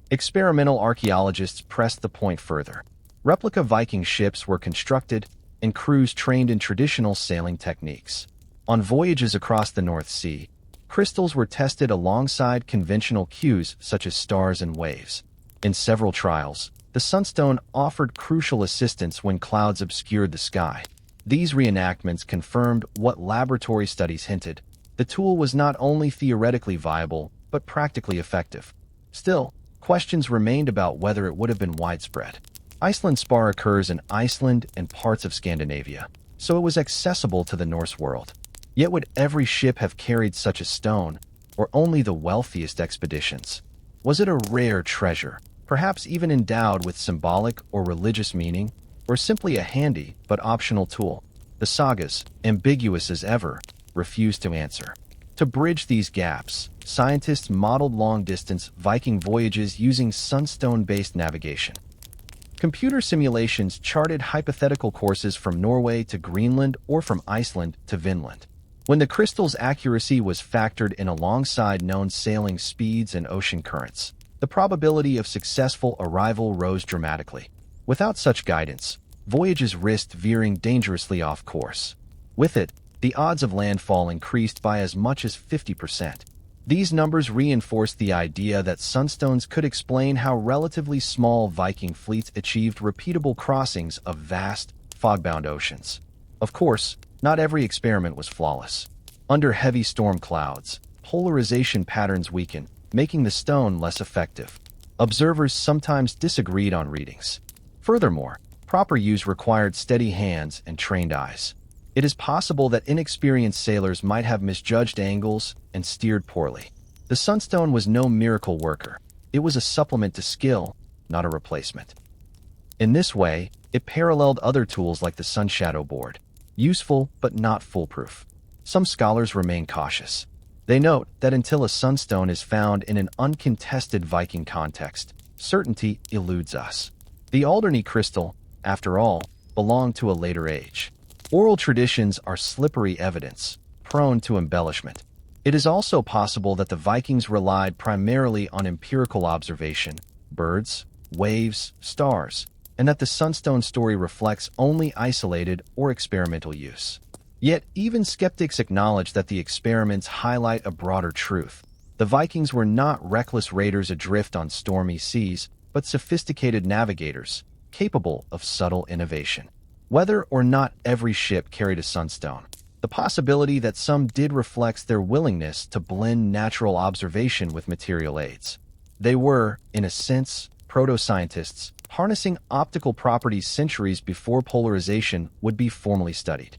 Experimental archaeologists pressed the point further. Replica Viking ships were constructed, and crews trained in traditional sailing techniques. On voyages across the North Sea, crystals were tested alongside conventional cues such as stars and waves. In several trials, the Sunstone offered crucial assistance when clouds obscured the sky. These reenactments confirmed what laboratory studies hinted. The tool was not only theoretically viable, but practically effective. Still, questions remained about whether it would have been widespread. Iceland spar occurs in Iceland and parts of Scandinavia, so it was accessible to the Norse world. Yet would every ship have carried such a stone, or only the wealthiest expeditions? Was it a rare treasure, perhaps even endowed with symbolic or religious meaning, or simply a handy but optional tool? The sagas, ambiguous as ever, refused to answer. To bridge these gaps, scientists modeled long-distance Viking voyages using sunstone-based navigation. Computer simulations charted hypothetical courses from Norway to Greenland or from Iceland to Vinland. When the crystal's accuracy was factored in alongside known sailing speeds and ocean currents, the probability of successful arrival rose dramatically. Without such guidance, voyages risked veering dangerously off course. With it, the odds of landfall increased by as much as 50%. These numbers reinforced the idea that sunstones could explain how relatively small Viking fleets achieved repeatable crossings of vast, fog-bound oceans. Of course, not every experiment was flawless. Under heavy storm clouds, polarization patterns weaken, making the stone less effective. Observers sometimes disagreed on readings. Furthermore, proper use required steady hands and trained eyes. It is possible that inexperienced sailors might have misjudged angles and steered poorly. The Sunstone was no miracle worker. It was a supplement to skill, not a replacement. In this way, it paralleled other tools like the Sunshadow board. Useful, but not foolproof. Some scholars remain cautious. They note that until a sunstone is found in an uncontested Viking context, certainty eludes us. The Alderney crystal, after all, belonged to a later age. Oral traditions are slippery evidence, prone to embellishment. It is also possible that the Vikings relied primarily on empirical observation, birds, waves, stars, and that the Sunstone story reflects only isolated or experimental use. Yet, even skeptics acknowledge that the experiments highlight a broader truth. The Vikings were not reckless raiders adrift on stormy seas, but sophisticated navigators, capable of subtle innovation. Whether or not every ship carried a sunstone, the possibility that some did reflects their willingness to blend natural observation with material aids. They were, in a sense, proto-scientists, harnessing optical properties centuries before polarization would be formally studied.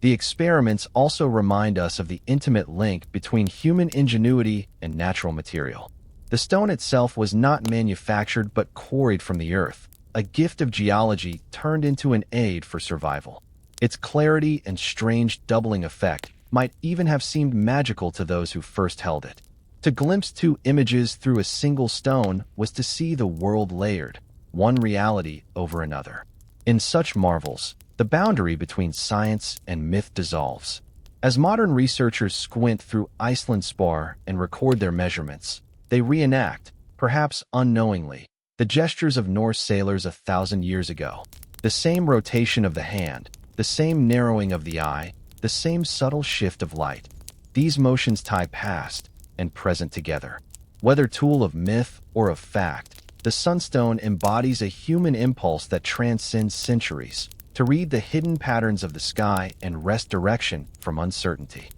The experiments also remind us of the intimate link between human ingenuity and natural material. The stone itself was not manufactured but quarried from the earth, a gift of geology turned into an aid for survival. Its clarity and strange doubling effect might even have seemed magical to those who first held it. To glimpse two images through a single stone was to see the world layered, one reality over another. In such marvels, the boundary between science and myth dissolves. As modern researchers squint through Iceland's spar and record their measurements, they reenact, perhaps unknowingly, the gestures of Norse sailors 1,000 years ago. The same rotation of the hand, the same narrowing of the eye, the same subtle shift of light. These motions tie past and present together. Whether tool of myth or of fact, the Sunstone embodies a human impulse that transcends centuries, to read the hidden patterns of the sky and wrest direction from uncertainty.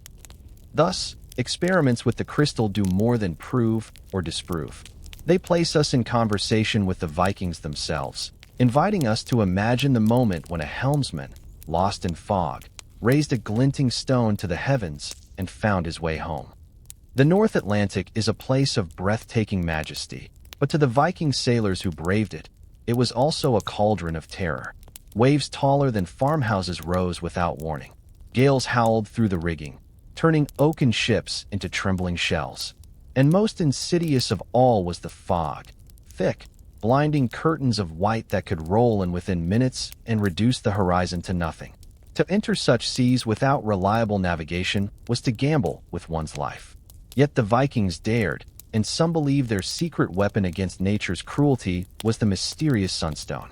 Thus, experiments with the crystal do more than prove or disprove. They place us in conversation with the Vikings themselves, inviting us to imagine the moment when a helmsman, lost in fog, raised a glinting stone to the heavens and found his way home. The North Atlantic is a place of breathtaking majesty, but to the Viking sailors who braved it, it was also a cauldron of terror. Waves taller than farmhouses rose without warning. Gales howled through the rigging, turning oaken ships into trembling shells. And most insidious of all was the fog. Thick, blinding curtains of white that could roll in within minutes and reduce the horizon to nothing. To enter such seas without reliable navigation was to gamble with one's life. Yet the Vikings dared, and some believe their secret weapon against nature's cruelty was the mysterious Sunstone.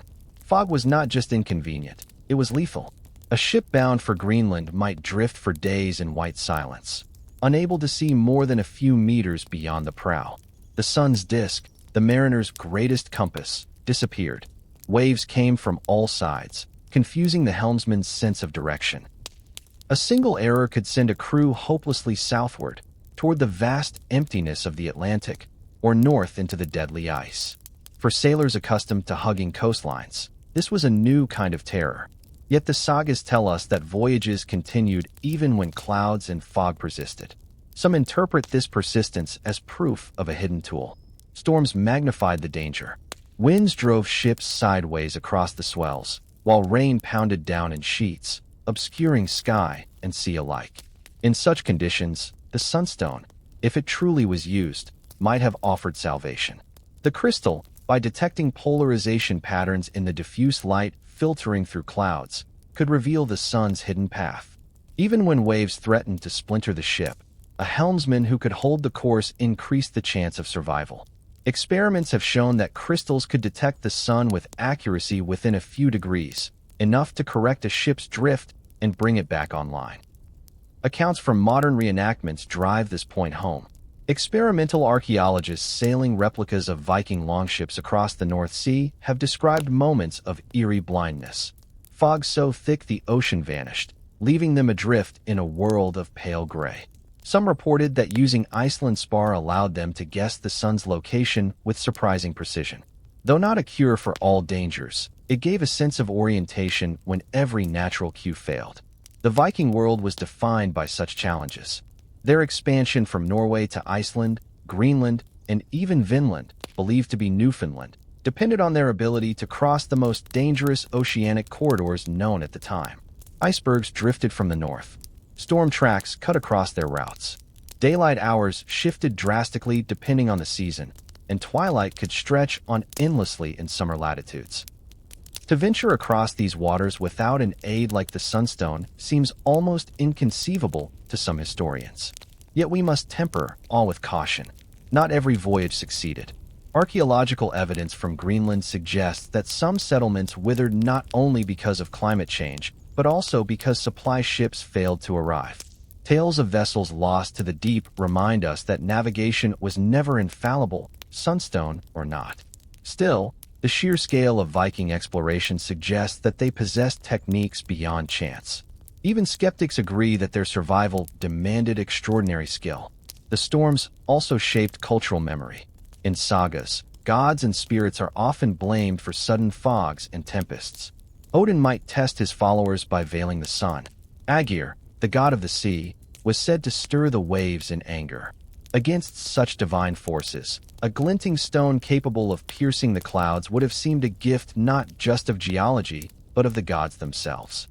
Fog was not just inconvenient, it was lethal. A ship bound for Greenland might drift for days in white silence, unable to see more than a few meters beyond the prow. The sun's disk, the mariner's greatest compass, disappeared. Waves came from all sides, confusing the helmsman's sense of direction. A single error could send a crew hopelessly southward, toward the vast emptiness of the Atlantic, or north into the deadly ice. For sailors accustomed to hugging coastlines, this was a new kind of terror. Yet the sagas tell us that voyages continued even when clouds and fog persisted. Some interpret this persistence as proof of a hidden tool. Storms magnified the danger. Winds drove ships sideways across the swells, while rain pounded down in sheets, obscuring sky and sea alike. In such conditions, the Sunstone, if it truly was used, might have offered salvation. The crystal, by detecting polarization patterns in the diffuse light filtering through clouds, could reveal the sun's hidden path. Even when waves threatened to splinter the ship, a helmsman who could hold the course increased the chance of survival. Experiments have shown that crystals could detect the sun with accuracy within a few degrees, enough to correct a ship's drift and bring it back online. Accounts from modern reenactments drive this point home. Experimental archaeologists sailing replicas of Viking longships across the North Sea have described moments of eerie blindness. Fog so thick the ocean vanished, leaving them adrift in a world of pale gray. Some reported that using Iceland's spar allowed them to guess the sun's location with surprising precision. Though not a cure for all dangers, it gave a sense of orientation when every natural cue failed. The Viking world was defined by such challenges. Their expansion from Norway to Iceland, Greenland, and even Vinland, believed to be Newfoundland, depended on their ability to cross the most dangerous oceanic corridors known at the time. Icebergs drifted from the north. Storm tracks cut across their routes. Daylight hours shifted drastically depending on the season, and twilight could stretch on endlessly in summer latitudes. To venture across these waters without an aid like the Sunstone seems almost inconceivable to some historians. Yet we must temper all with caution. Not every voyage succeeded. Archaeological evidence from Greenland suggests that some settlements withered not only because of climate change, but also because supply ships failed to arrive. Tales of vessels lost to the deep remind us that navigation was never infallible, Sunstone or not. Still, the sheer scale of Viking exploration suggests that they possessed techniques beyond chance. Even skeptics agree that their survival demanded extraordinary skill. The storms also shaped cultural memory. In sagas, gods and spirits are often blamed for sudden fogs and tempests. Odin might test his followers by veiling the sun. Aegir, the god of the sea, was said to stir the waves in anger. Against such divine forces, a glinting stone capable of piercing the clouds would have seemed a gift not just of geology, but of the gods themselves.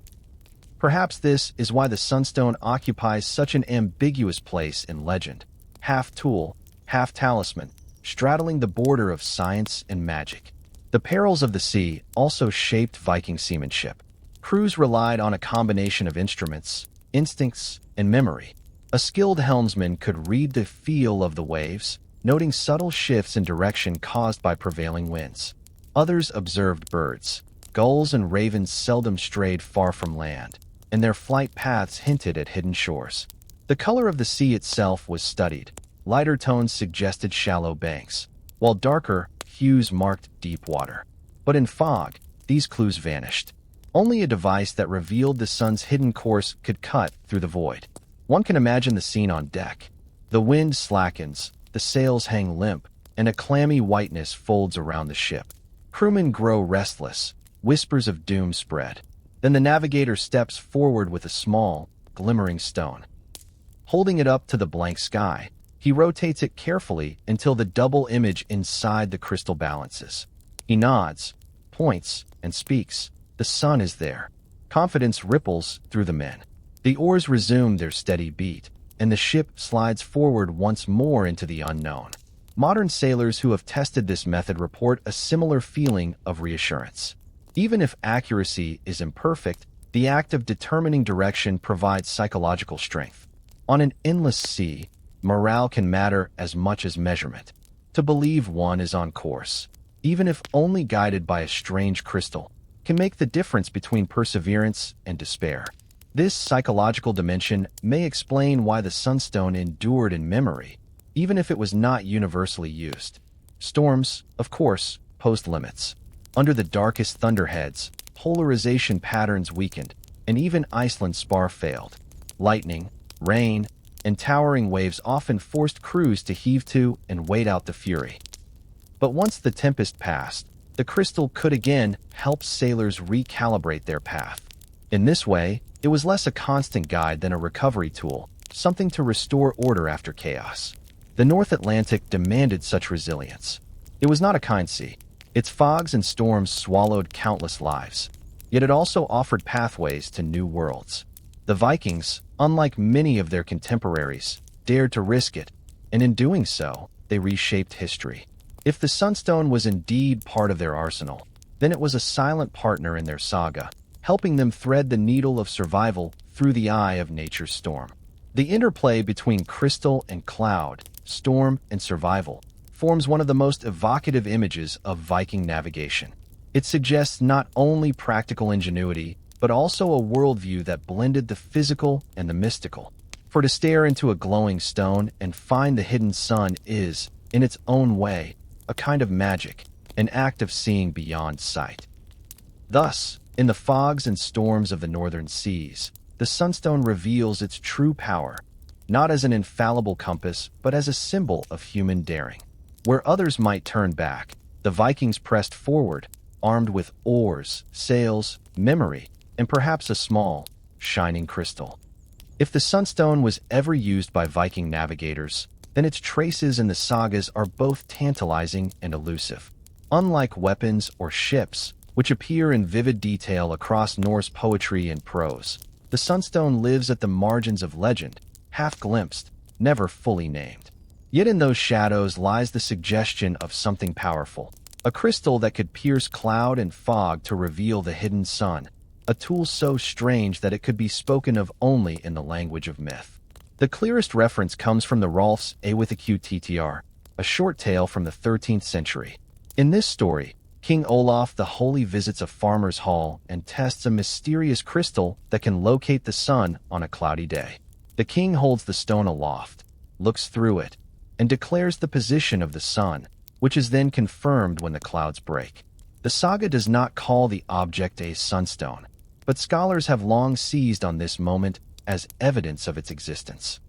Perhaps this is why the Sunstone occupies such an ambiguous place in legend, half tool, half talisman, straddling the border of science and magic. The perils of the sea also shaped Viking seamanship. Crews relied on a combination of instruments, instincts, and memory. A skilled helmsman could read the feel of the waves, noting subtle shifts in direction caused by prevailing winds. Others observed birds. Gulls and ravens seldom strayed far from land, and their flight paths hinted at hidden shores. The color of the sea itself was studied. Lighter tones suggested shallow banks, while darker hues marked deep water. But in fog, these clues vanished. Only a device that revealed the sun's hidden course could cut through the void. One can imagine the scene on deck. The wind slackens, the sails hang limp, and a clammy whiteness folds around the ship. Crewmen grow restless, whispers of doom spread. Then the navigator steps forward with a small, glimmering stone. Holding it up to the blank sky, he rotates it carefully until the double image inside the crystal balances. He nods, points, and speaks. The sun is there. Confidence ripples through the men. The oars resume their steady beat, and the ship slides forward once more into the unknown. Modern sailors who have tested this method report a similar feeling of reassurance. Even if accuracy is imperfect, the act of determining direction provides psychological strength. On an endless sea, morale can matter as much as measurement. To believe one is on course, even if only guided by a strange crystal, can make the difference between perseverance and despair. This psychological dimension may explain why the Sunstone endured in memory, even if it was not universally used. Storms, of course, posed limits. Under the darkest thunderheads, polarization patterns weakened, and even Iceland's spar failed. Lightning, rain, and towering waves often forced crews to heave to and wait out the fury. But once the tempest passed, the crystal could again help sailors recalibrate their path. In this way, it was less a constant guide than a recovery tool, something to restore order after chaos. The North Atlantic demanded such resilience. It was not a kind sea. Its fogs and storms swallowed countless lives. Yet it also offered pathways to new worlds. The Vikings, unlike many of their contemporaries, dared to risk it, and in doing so, they reshaped history. If the Sunstone was indeed part of their arsenal, then it was a silent partner in their saga, helping them thread the needle of survival through the eye of nature's storm. The interplay between crystal and cloud, storm and survival, forms one of the most evocative images of Viking navigation. It suggests not only practical ingenuity, but also a worldview that blended the physical and the mystical. For to stare into a glowing stone and find the hidden sun is, in its own way, a kind of magic, an act of seeing beyond sight. Thus, in the fogs and storms of the northern seas, the Sunstone reveals its true power, not as an infallible compass, but as a symbol of human daring. Where others might turn back, the Vikings pressed forward, armed with oars, sails, memory, and perhaps a small, shining crystal. If the Sunstone was ever used by Viking navigators, then its traces in the sagas are both tantalizing and elusive. Unlike weapons or ships, which appear in vivid detail across Norse poetry and prose, the Sunstone lives at the margins of legend, half-glimpsed, never fully named. Yet in those shadows lies the suggestion of something powerful, a crystal that could pierce cloud and fog to reveal the hidden sun, a tool so strange that it could be spoken of only in the language of myth. The clearest reference comes from the Rolf's A with a QTTR, a short tale from the 13th century. In this story, King Olaf the Holy visits a farmer's hall and tests a mysterious crystal that can locate the sun on a cloudy day. The king holds the stone aloft, looks through it, and declares the position of the sun, which is then confirmed when the clouds break. The saga does not call the object a sunstone, but scholars have long seized on this moment as evidence of its existence.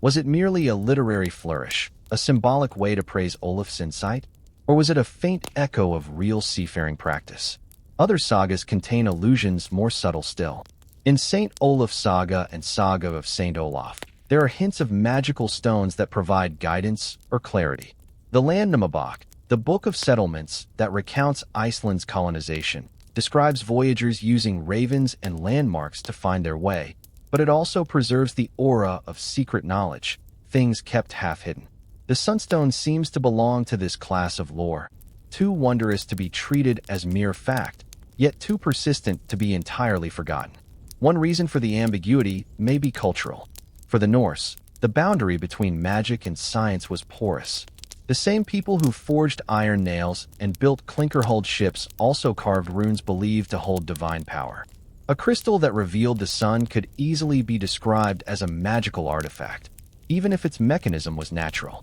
Was it merely a literary flourish, a symbolic way to praise Olaf's insight? Or was it a faint echo of real seafaring practice? Other sagas contain allusions more subtle still. In St. Olaf's Saga and Saga of St. Olaf, There are hints of magical stones that provide guidance or clarity. The Landnámabók, the Book of Settlements that recounts Iceland's colonization, describes voyagers using ravens and landmarks to find their way, but it also preserves the aura of secret knowledge, things kept half-hidden. The Sunstone seems to belong to this class of lore, too wondrous to be treated as mere fact, yet too persistent to be entirely forgotten. One reason for the ambiguity may be cultural. For the Norse, the boundary between magic and science was porous. The same people who forged iron nails and built clinker-hulled ships also carved runes believed to hold divine power. A crystal that revealed the sun could easily be described as a magical artifact, even if its mechanism was natural.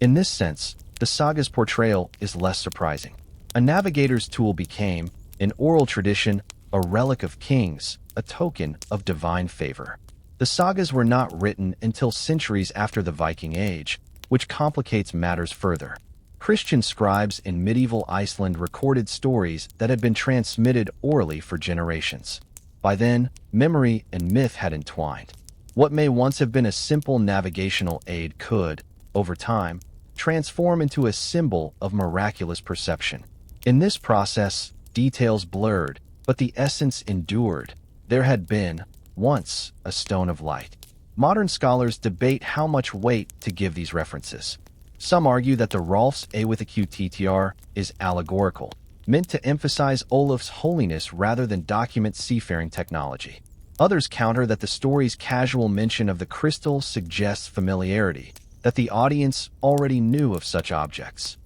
In this sense, the Sagas' portrayal is less surprising. A navigator's tool became, in oral tradition, a relic of kings, a token of divine favor. The Sagas were not written until centuries after the Viking Age, which complicates matters further. Christian scribes in medieval Iceland recorded stories that had been transmitted orally for generations. By then, memory and myth had entwined. What may once have been a simple navigational aid could, over time, transform into a symbol of miraculous perception. In this process, details blurred, but the essence endured. There had been, once, a stone of light. Modern scholars debate how much weight to give these references. Some argue that the Rolf's A with a QTTR is allegorical, meant to emphasize Olaf's holiness rather than document seafaring technology. Others counter that the story's casual mention of the crystal suggests familiarity, that the audience already knew of such objects.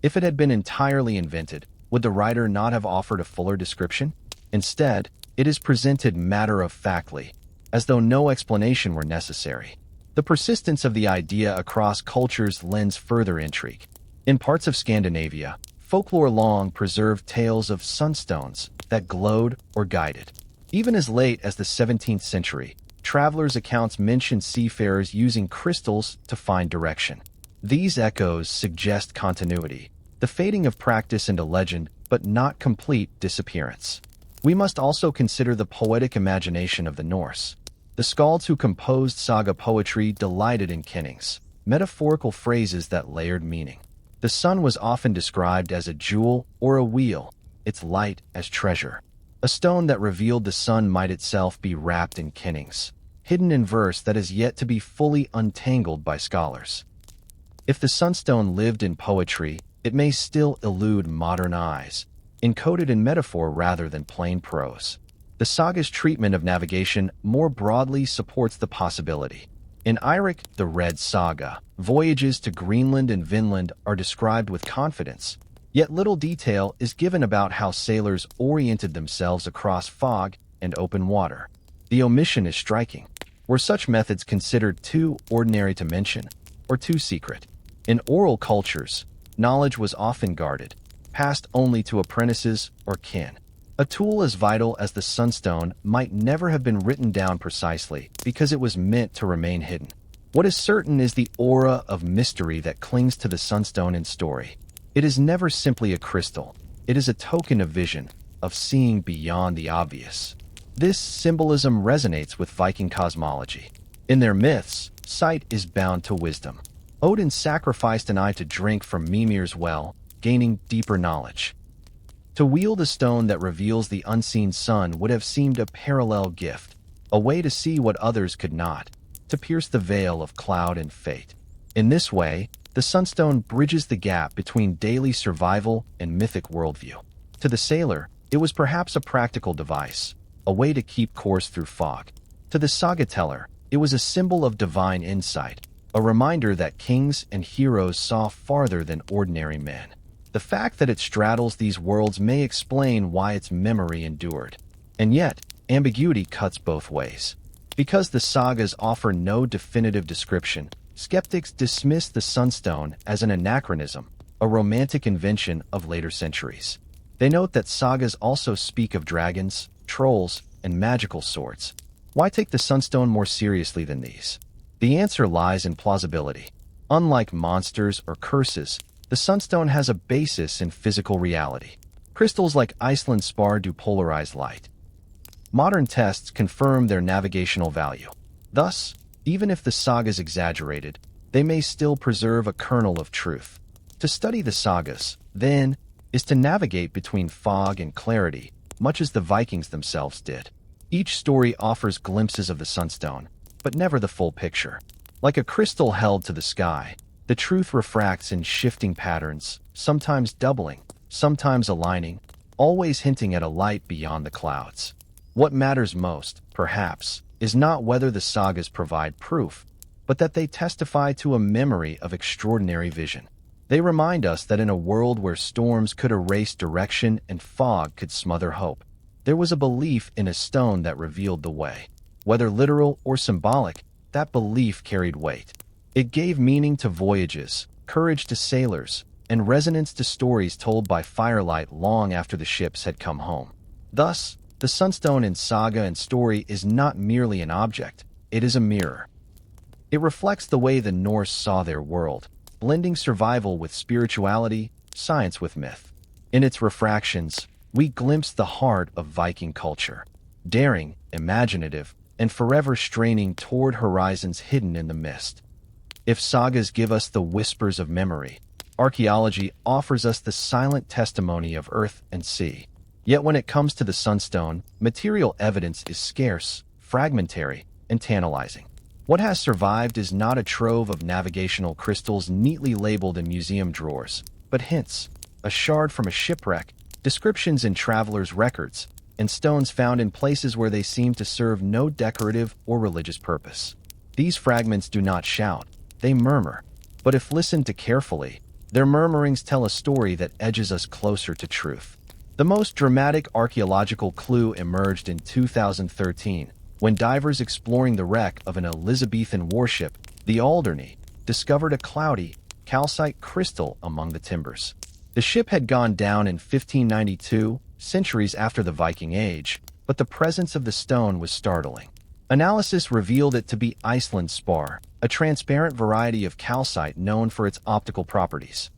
If it had been entirely invented, would the writer not have offered a fuller description? Instead, it is presented matter-of-factly, as though no explanation were necessary. The persistence of the idea across cultures lends further intrigue. In parts of Scandinavia, folklore long preserved tales of sunstones that glowed or guided. Even as late as the 17th century, travelers' accounts mention seafarers using crystals to find direction. These echoes suggest continuity, the fading of practice into legend, but not complete disappearance. We must also consider the poetic imagination of the Norse. The skalds who composed saga poetry delighted in kennings, metaphorical phrases that layered meaning. The sun was often described as a jewel or a wheel, its light as treasure. A stone that revealed the sun might itself be wrapped in kennings, hidden in verse that is yet to be fully untangled by scholars. If the sunstone lived in poetry, it may still elude modern eyes, encoded in metaphor rather than plain prose. The saga's treatment of navigation more broadly supports the possibility. In Eirik, the Red Saga, voyages to Greenland and Vinland are described with confidence, yet little detail is given about how sailors oriented themselves across fog and open water. The omission is striking. Were such methods considered too ordinary to mention, or too secret? In oral cultures, knowledge was often guarded, passed only to apprentices or kin. A tool as vital as the Sunstone might never have been written down precisely because it was meant to remain hidden. What is certain is the aura of mystery that clings to the Sunstone in story. It is never simply a crystal. It is a token of vision, of seeing beyond the obvious. This symbolism resonates with Viking cosmology. In their myths, sight is bound to wisdom. Odin sacrificed an eye to drink from Mimir's well, gaining deeper knowledge. To wield a stone that reveals the unseen sun would have seemed a parallel gift, a way to see what others could not, to pierce the veil of cloud and fate. In this way, the Sunstone bridges the gap between daily survival and mythic worldview. To the sailor, it was perhaps a practical device, a way to keep course through fog. To the saga-teller, it was a symbol of divine insight, a reminder that kings and heroes saw farther than ordinary men. The fact that it straddles these worlds may explain why its memory endured. And yet, ambiguity cuts both ways. Because the sagas offer no definitive description, skeptics dismiss the Sunstone as an anachronism, a romantic invention of later centuries. They note that sagas also speak of dragons, trolls, and magical swords. Why take the Sunstone more seriously than these? The answer lies in plausibility. Unlike monsters or curses, the Sunstone has a basis in physical reality. Crystals like Iceland's spar do polarize light. Modern tests confirm their navigational value. Thus, Even if the sagas exaggerated, they may still preserve a kernel of truth. To study the sagas, then, is to navigate between fog and clarity, much as the Vikings themselves did. Each story offers glimpses of the Sunstone, but never the full picture. Like a crystal held to the sky, the truth refracts in shifting patterns, sometimes doubling, sometimes aligning, always hinting at a light beyond the clouds. What matters most, perhaps, is not whether the sagas provide proof, but that they testify to a memory of extraordinary vision. They remind us that in a world where storms could erase direction and fog could smother hope, there was a belief in a stone that revealed the way. Whether literal or symbolic, that belief carried weight. It gave meaning to voyages, courage to sailors, and resonance to stories told by firelight long after the ships had come home. Thus, the Sunstone in saga and story is not merely an object, it is a mirror. It reflects the way the Norse saw their world, blending survival with spirituality, science with myth. In its refractions, we glimpse the heart of Viking culture, daring, imaginative, and forever straining toward horizons hidden in the mist. If sagas give us the whispers of memory, archaeology offers us the silent testimony of earth and sea. Yet when it comes to the Sunstone, material evidence is scarce, fragmentary, and tantalizing. What has survived is not a trove of navigational crystals neatly labeled in museum drawers, but hints, a shard from a shipwreck, descriptions in travelers' records, and stones found in places where they seem to serve no decorative or religious purpose. These fragments do not shout, they murmur, but if listened to carefully, their murmurings tell a story that edges us closer to truth. The most dramatic archaeological clue emerged in 2013, when divers exploring the wreck of an Elizabethan warship, the Alderney, discovered a cloudy, calcite crystal among the timbers. The ship had gone down in 1592, centuries after the Viking Age, but the presence of the stone was startling. Analysis revealed it to be Iceland spar, a transparent variety of calcite known for its optical properties.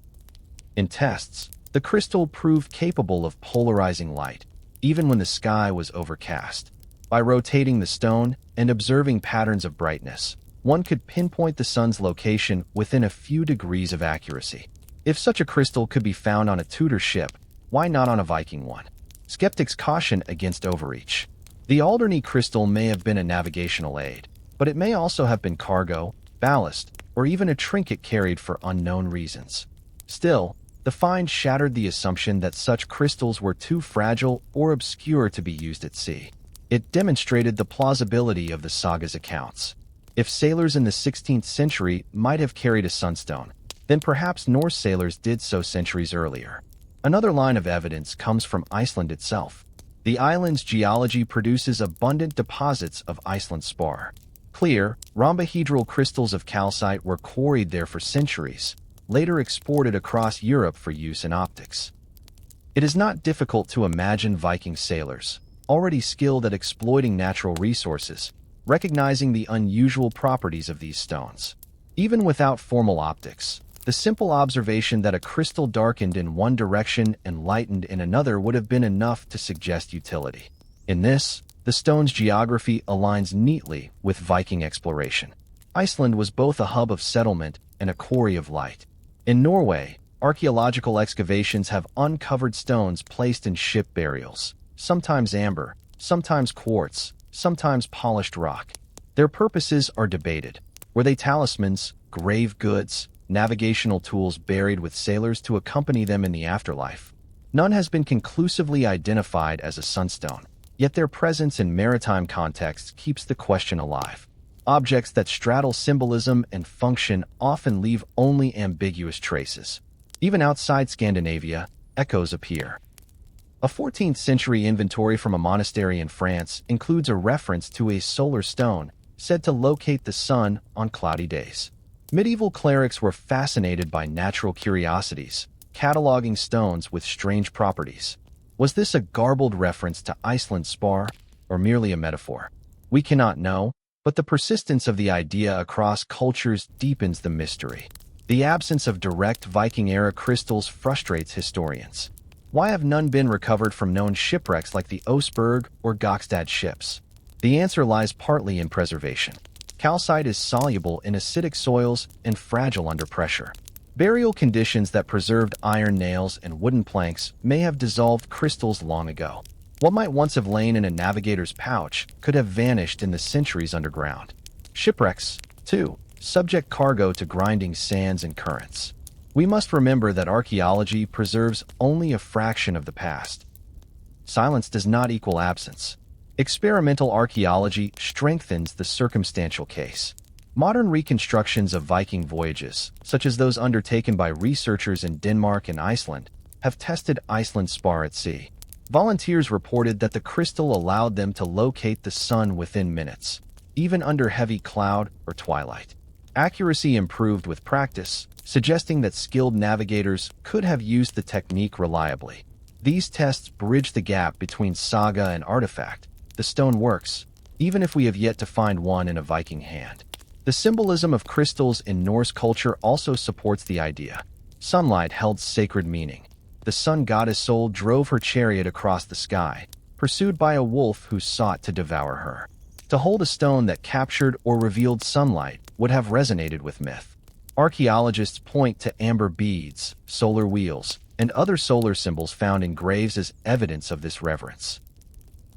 In tests, the crystal proved capable of polarizing light, even when the sky was overcast. By rotating the stone and observing patterns of brightness, one could pinpoint the sun's location within a few degrees of accuracy. If such a crystal could be found on a Tudor ship, why not on a Viking one? Skeptics caution against overreach. The Alderney crystal may have been a navigational aid, but it may also have been cargo, ballast, or even a trinket carried for unknown reasons. Still, the find shattered the assumption that such crystals were too fragile or obscure to be used at sea. It demonstrated the plausibility of the saga's accounts. If sailors in the 16th century might have carried a sunstone, then perhaps Norse sailors did so centuries earlier. Another line of evidence comes from Iceland itself. The island's geology produces abundant deposits of Iceland spar. Clear, rhombohedral crystals of calcite were quarried there for centuries, later exported across Europe for use in optics. It is not difficult to imagine Viking sailors, already skilled at exploiting natural resources, recognizing the unusual properties of these stones. Even without formal optics, the simple observation that a crystal darkened in one direction and lightened in another would have been enough to suggest utility. In this, the stone's geography aligns neatly with Viking exploration. Iceland was both a hub of settlement and a quarry of light. In Norway, archaeological excavations have uncovered stones placed in ship burials, sometimes amber, sometimes quartz, sometimes polished rock. Their purposes are debated. Were they talismans, grave goods, navigational tools buried with sailors to accompany them in the afterlife? None has been conclusively identified as a sunstone, yet their presence in maritime contexts keeps the question alive. Objects that straddle symbolism and function often leave only ambiguous traces. Even outside Scandinavia, echoes appear. A 14th century inventory from a monastery in France includes a reference to a solar stone said to locate the sun on cloudy days. Medieval clerics were fascinated by natural curiosities, cataloging stones with strange properties. Was this a garbled reference to Iceland spar, or merely a metaphor? We cannot know, but the persistence of the idea across cultures deepens the mystery. The absence of direct Viking-era crystals frustrates historians. Why have none been recovered from known shipwrecks like the Oseberg or Gokstad ships? The answer lies partly in preservation. Calcite is soluble in acidic soils and fragile under pressure. Burial conditions that preserved iron nails and wooden planks may have dissolved crystals long ago. What might once have lain in a navigator's pouch could have vanished in the centuries underground. Shipwrecks, too, subject cargo to grinding sands and currents. We must remember that archaeology preserves only a fraction of the past. Silence does not equal absence. Experimental archaeology strengthens the circumstantial case. Modern reconstructions of Viking voyages, such as those undertaken by researchers in Denmark and Iceland, have tested Iceland's spar at sea. Volunteers reported that the crystal allowed them to locate the sun within minutes, even under heavy cloud or twilight. Accuracy improved with practice, suggesting that skilled navigators could have used the technique reliably. These tests bridge the gap between saga and artifact. The stone works, even if we have yet to find one in a Viking hand. The symbolism of crystals in Norse culture also supports the idea. Sunlight held sacred meaning. The sun goddess Sol drove her chariot across the sky, pursued by a wolf who sought to devour her. To hold a stone that captured or revealed sunlight would have resonated with myth. Archaeologists point to amber beads, solar wheels, and other solar symbols found in graves as evidence of this reverence.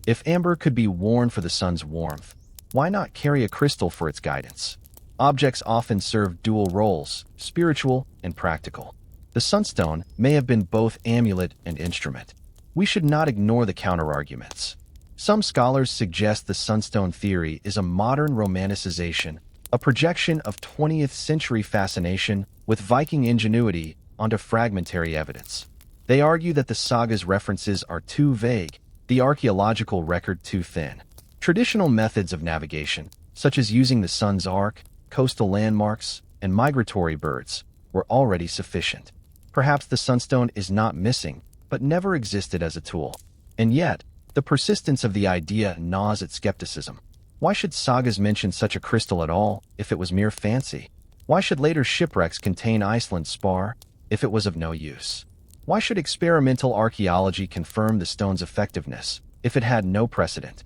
If amber could be worn for the sun's warmth, why not carry a crystal for its guidance? Objects often serve dual roles, spiritual and practical. The Sunstone may have been both amulet and instrument. We should not ignore the counterarguments. Some scholars suggest the Sunstone theory is a modern romanticization, a projection of 20th century fascination with Viking ingenuity onto fragmentary evidence. They argue that the Sagas references are too vague, the archaeological record too thin. Traditional methods of navigation, such as using the sun's arc, coastal landmarks, and migratory birds, were already sufficient. Perhaps the Sunstone is not missing, but never existed as a tool. And yet, the persistence of the idea gnaws at skepticism. Why should sagas mention such a crystal at all if it was mere fancy? Why should later shipwrecks contain Iceland's spar if it was of no use? Why should experimental archaeology confirm the stone's effectiveness if it had no precedent?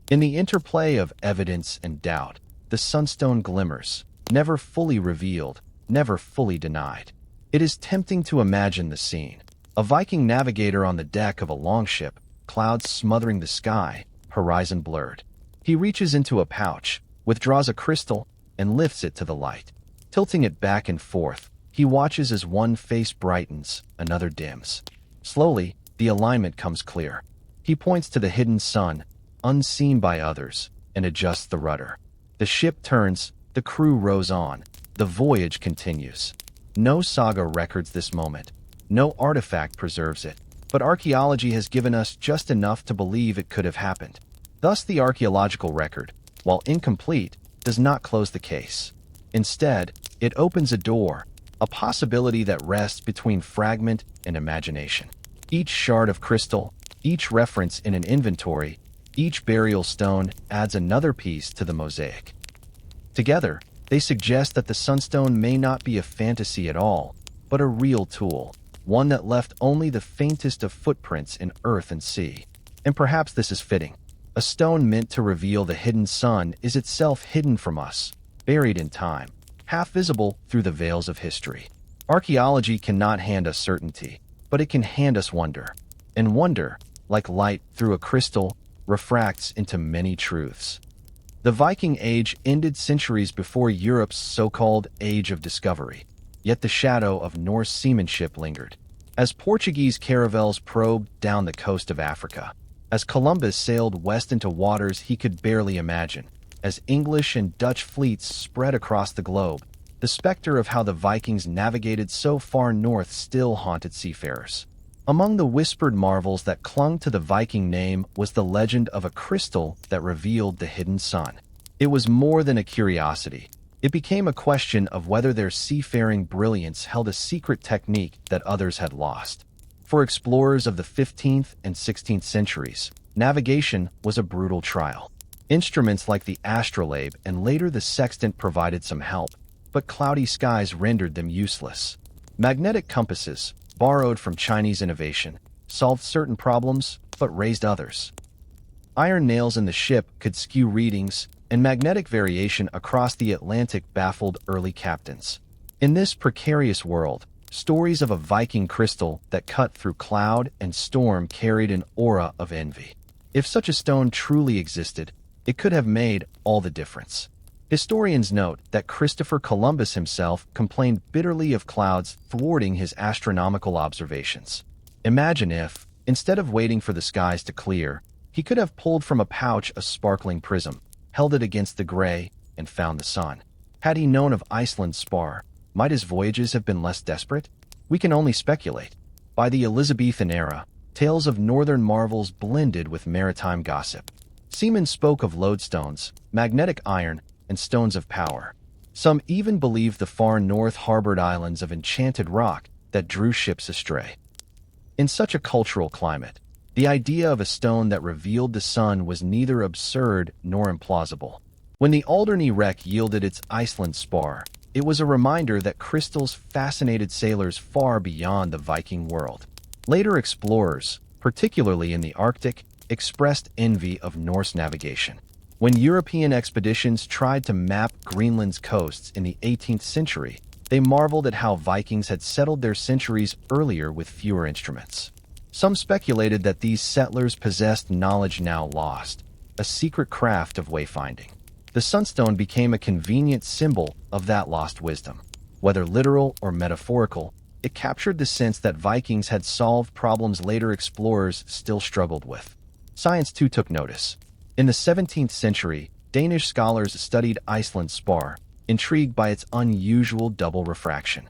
In the interplay of evidence and doubt, the Sunstone glimmers, never fully revealed, never fully denied. It is tempting to imagine the scene. A Viking navigator on the deck of a longship, clouds smothering the sky, horizon blurred. He reaches into a pouch, withdraws a crystal, and lifts it to the light. Tilting it back and forth, he watches as one face brightens, another dims. Slowly, the alignment comes clear. He points to the hidden sun, unseen by others, and adjusts the rudder. The ship turns, the crew rows on, the voyage continues. No saga records this moment. No artifact preserves it, but archaeology has given us just enough to believe it could have happened. Thus, the archaeological record, while incomplete, does not close the case. Instead, it opens a door, a possibility that rests between fragment and imagination. Each shard of crystal, each reference in an inventory, each burial stone adds another piece to the mosaic. Together, they suggest that the Sunstone may not be a fantasy at all, but a real tool, one that left only the faintest of footprints in earth and sea. And perhaps this is fitting. A stone meant to reveal the hidden sun is itself hidden from us, buried in time, half visible through the veils of history. Archaeology cannot hand us certainty, but it can hand us wonder. And wonder, like light through a crystal, refracts into many truths. The Viking Age ended centuries before Europe's so-called Age of Discovery, yet the shadow of Norse seamanship lingered. As Portuguese caravels probed down the coast of Africa, as Columbus sailed west into waters he could barely imagine, as English and Dutch fleets spread across the globe, the specter of how the Vikings navigated so far north still haunted seafarers. Among the whispered marvels that clung to the Viking name was the legend of a crystal that revealed the hidden sun. It was more than a curiosity. It became a question of whether their seafaring brilliance held a secret technique that others had lost. For explorers of the 15th and 16th centuries, navigation was a brutal trial. Instruments like the astrolabe and later the sextant provided some help, but cloudy skies rendered them useless. Magnetic compasses, borrowed from Chinese innovation, solved certain problems, but raised others. Iron nails in the ship could skew readings, and magnetic variation across the Atlantic baffled early captains. In this precarious world, stories of a Viking crystal that cut through cloud and storm carried an aura of envy. If such a stone truly existed, it could have made all the difference. Historians note that Christopher Columbus himself complained bitterly of clouds thwarting his astronomical observations. Imagine if, instead of waiting for the skies to clear, he could have pulled from a pouch a sparkling prism, held it against the gray, and found the sun. Had he known of Iceland's spar, might his voyages have been less desperate? We can only speculate. By the Elizabethan era, tales of northern marvels blended with maritime gossip. Seamen spoke of lodestones, magnetic iron, and stones of power. Some even believed the far north harbored islands of enchanted rock that drew ships astray. In such a cultural climate, the idea of a stone that revealed the sun was neither absurd nor implausible. When the Alderney wreck yielded its Iceland spar, it was a reminder that crystals fascinated sailors far beyond the Viking world. Later explorers, particularly in the Arctic, expressed envy of Norse navigation. When European expeditions tried to map Greenland's coasts in the 18th century, they marveled at how Vikings had settled there centuries earlier with fewer instruments. Some speculated that these settlers possessed knowledge now lost, a secret craft of wayfinding. The Sunstone became a convenient symbol of that lost wisdom. Whether literal or metaphorical, it captured the sense that Vikings had solved problems later explorers still struggled with. Science too took notice. In the 17th century, Danish scholars studied Iceland's spar, intrigued by its unusual double refraction.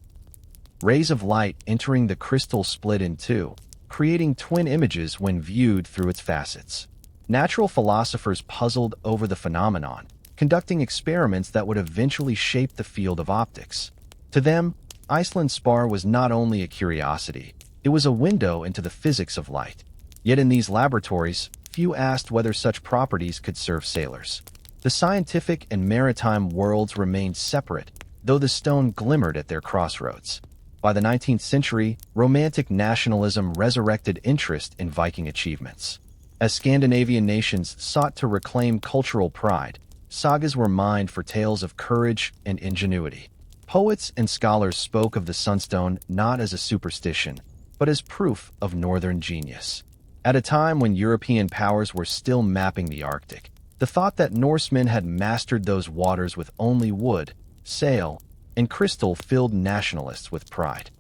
Rays of light entering the crystal split in two, creating twin images when viewed through its facets. Natural philosophers puzzled over the phenomenon, conducting experiments that would eventually shape the field of optics. To them, Iceland's spar was not only a curiosity, it was a window into the physics of light. Yet in these laboratories, few asked whether such properties could serve sailors. The scientific and maritime worlds remained separate, though the stone glimmered at their crossroads. By the 19th century, Romantic nationalism resurrected interest in Viking achievements. As Scandinavian nations sought to reclaim cultural pride, sagas were mined for tales of courage and ingenuity. Poets and scholars spoke of the Sunstone not as a superstition, but as proof of northern genius. At a time when European powers were still mapping the Arctic, the thought that Norsemen had mastered those waters with only wood, sail, and crystal filled nationalists with pride.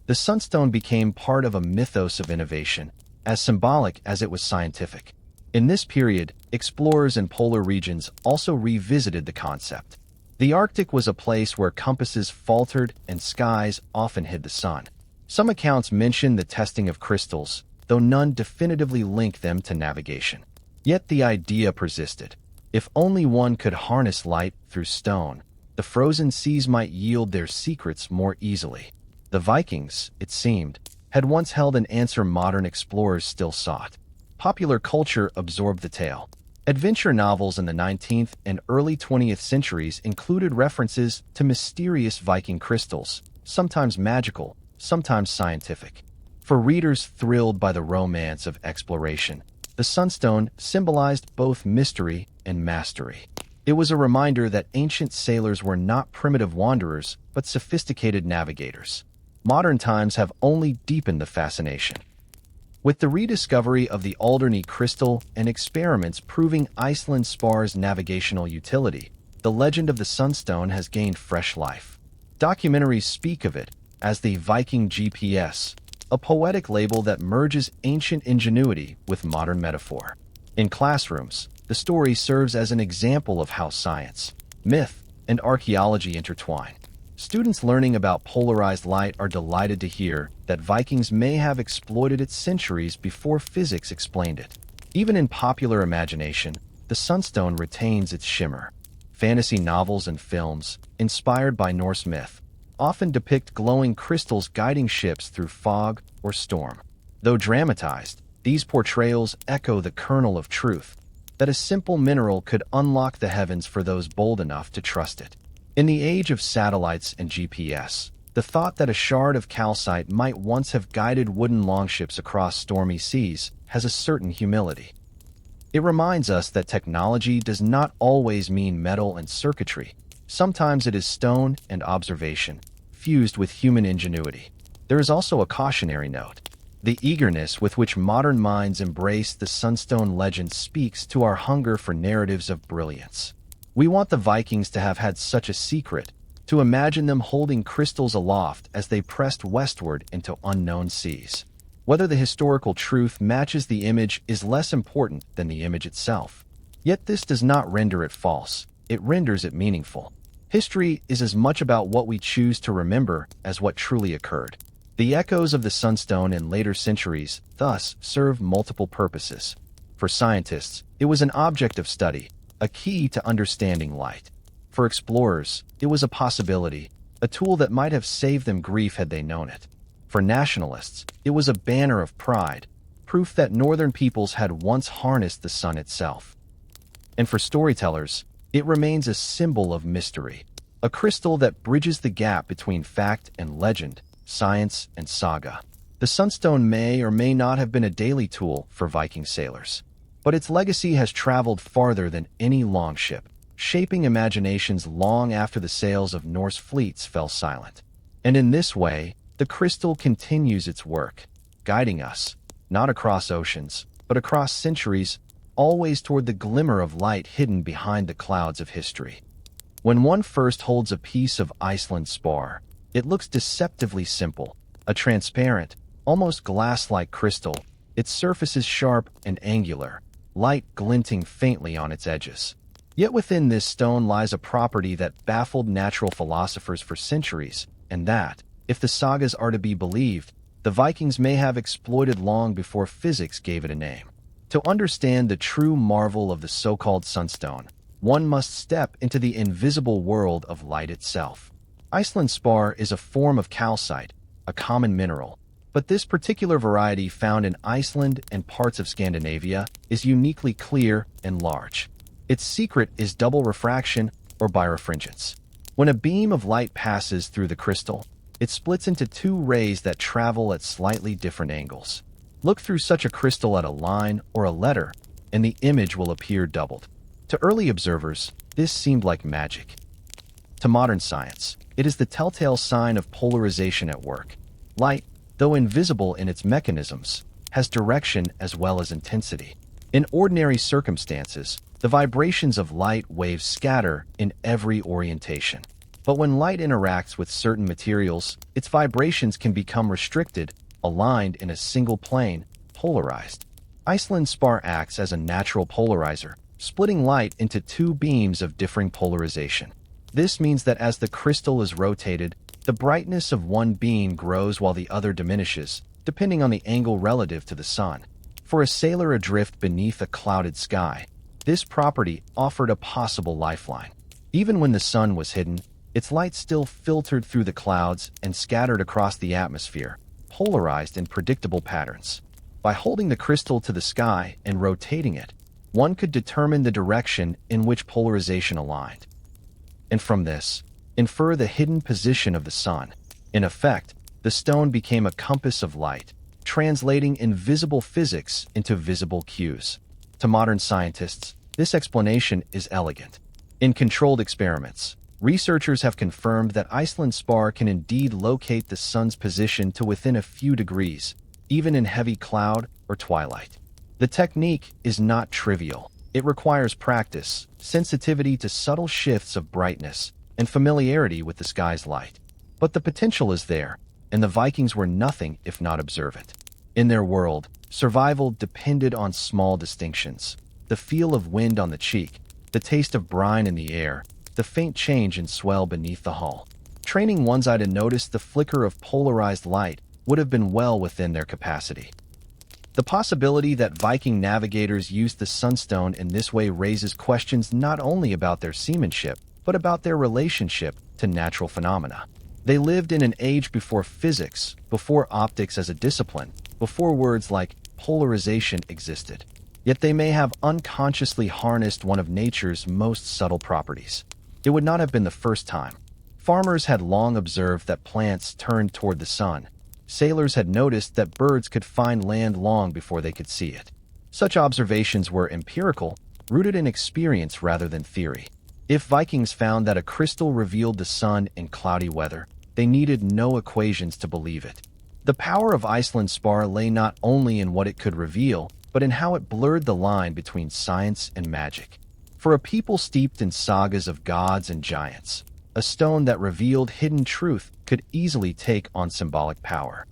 The Sunstone became part of a mythos of innovation, as symbolic as it was scientific. In this period, explorers in polar regions also revisited the concept. The Arctic was a place where compasses faltered and skies often hid the sun. Some accounts mention the testing of crystals, though none definitively link them to navigation. Yet the idea persisted. If only one could harness light through stone, the frozen seas might yield their secrets more easily. The Vikings, it seemed, had once held an answer modern explorers still sought. Popular culture absorbed the tale. Adventure novels in the 19th and early 20th centuries included references to mysterious Viking crystals, sometimes magical, sometimes scientific. For readers thrilled by the romance of exploration, the Sunstone symbolized both mystery and mastery. It was a reminder that ancient sailors were not primitive wanderers, but sophisticated navigators. Modern times have only deepened the fascination. With the rediscovery of the Alderney crystal and experiments proving Iceland Spar's navigational utility, the legend of the Sunstone has gained fresh life. Documentaries speak of it as the Viking GPS, a poetic label that merges ancient ingenuity with modern metaphor. In classrooms, the story serves as an example of how science, myth, and archaeology intertwine. Students learning about polarized light are delighted to hear that Vikings may have exploited it centuries before physics explained it. Even in popular imagination, the Sunstone retains its shimmer. Fantasy novels and films, inspired by Norse myth, often depict glowing crystals guiding ships through fog or storm. Though dramatized, these portrayals echo the kernel of truth, that a simple mineral could unlock the heavens for those bold enough to trust it. In the age of satellites and GPS, the thought that a shard of calcite might once have guided wooden longships across stormy seas has a certain humility. It reminds us that technology does not always mean metal and circuitry. Sometimes it is stone and observation, fused with human ingenuity. There is also a cautionary note. The eagerness with which modern minds embrace the Sunstone legend speaks to our hunger for narratives of brilliance. We want the Vikings to have had such a secret, to imagine them holding crystals aloft as they pressed westward into unknown seas. Whether the historical truth matches the image is less important than the image itself. Yet this does not render it false, it renders it meaningful. History is as much about what we choose to remember as what truly occurred. The echoes of the Sunstone in later centuries thus serve multiple purposes. For scientists, it was an object of study, a key to understanding light. For explorers, it was a possibility, a tool that might have saved them grief had they known it. For nationalists, it was a banner of pride, proof that northern peoples had once harnessed the sun itself. And for storytellers, it remains a symbol of mystery, a crystal that bridges the gap between fact and legend, science and saga. The Sunstone may or may not have been a daily tool for Viking sailors, but its legacy has traveled farther than any longship, shaping imaginations long after the sails of Norse fleets fell silent. And in this way, the crystal continues its work, guiding us, not across oceans, but across centuries, always toward the glimmer of light hidden behind the clouds of history. When one first holds a piece of Iceland spar, it looks deceptively simple, a transparent, almost glass-like crystal, its surface is sharp and angular, light glinting faintly on its edges. Yet within this stone lies a property that baffled natural philosophers for centuries, and that, if the sagas are to be believed, the Vikings may have exploited long before physics gave it a name. To understand the true marvel of the so-called Sunstone, one must step into the invisible world of light itself. Iceland spar is a form of calcite, a common mineral, but this particular variety found in Iceland and parts of Scandinavia is uniquely clear and large. Its secret is double refraction or birefringence. When a beam of light passes through the crystal, it splits into two rays that travel at slightly different angles. Look through such a crystal at a line or a letter, and the image will appear doubled. To early observers, this seemed like magic. To modern science, it is the telltale sign of polarization at work. Light, though invisible in its mechanisms, has direction as well as intensity. In ordinary circumstances, the vibrations of light waves scatter in every orientation. But when light interacts with certain materials, its vibrations can become restricted, aligned in a single plane, polarized. Iceland spar acts as a natural polarizer, splitting light into two beams of differing polarization. This means that as the crystal is rotated, the brightness of one beam grows while the other diminishes, depending on the angle relative to the sun. For a sailor adrift beneath a clouded sky, this property offered a possible lifeline. Even when the sun was hidden, its light still filtered through the clouds and scattered across the atmosphere, polarized in predictable patterns. By holding the crystal to the sky and rotating it, one could determine the direction in which polarization aligned. And from this, infer the hidden position of the sun. In effect, the stone became a compass of light, translating invisible physics into visible cues. To modern scientists, this explanation is elegant. In controlled experiments, researchers have confirmed that Iceland spar can indeed locate the sun's position to within a few degrees, even in heavy cloud or twilight. The technique is not trivial. It requires practice, sensitivity to subtle shifts of brightness, and familiarity with the sky's light. But the potential is there, and the Vikings were nothing if not observant. In their world, survival depended on small distinctions: the feel of wind on the cheek, the taste of brine in the air, the faint change in swell beneath the hull. Training one's eye to notice the flicker of polarized light would have been well within their capacity. The possibility that Viking navigators used the Sunstone in this way raises questions not only about their seamanship, but about their relationship to natural phenomena. They lived in an age before physics, before optics as a discipline, before words like polarization existed. Yet they may have unconsciously harnessed one of nature's most subtle properties. It would not have been the first time. Farmers had long observed that plants turned toward the sun. Sailors had noticed that birds could find land long before they could see it. Such observations were empirical, rooted in experience rather than theory. If Vikings found that a crystal revealed the sun in cloudy weather, they needed no equations to believe it. The power of Iceland's spar lay not only in what it could reveal, but in how it blurred the line between science and magic. For a people steeped in sagas of gods and giants, a stone that revealed hidden truth could easily take on symbolic power.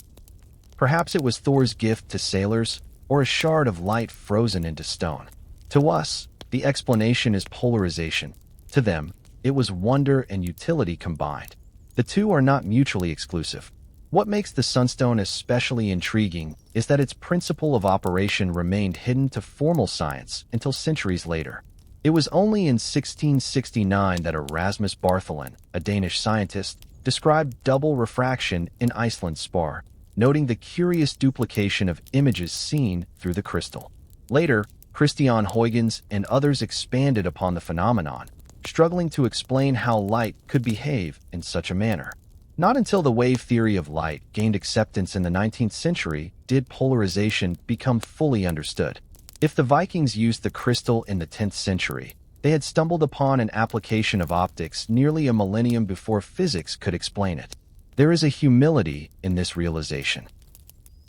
Perhaps it was Thor's gift to sailors, or a shard of light frozen into stone. To us, the explanation is polarization. To them, it was wonder and utility combined. The two are not mutually exclusive. What makes the Sunstone especially intriguing is that its principle of operation remained hidden to formal science until centuries later. It was only in 1669 that Erasmus Bartholin, a Danish scientist, described double refraction in Iceland's spar, noting the curious duplication of images seen through the crystal. Later, Christian Huygens and others expanded upon the phenomenon, struggling to explain how light could behave in such a manner. Not until the wave theory of light gained acceptance in the 19th century did polarization become fully understood. If the Vikings used the crystal in the 10th century, they had stumbled upon an application of optics nearly a millennium before physics could explain it. There is a humility in this realization.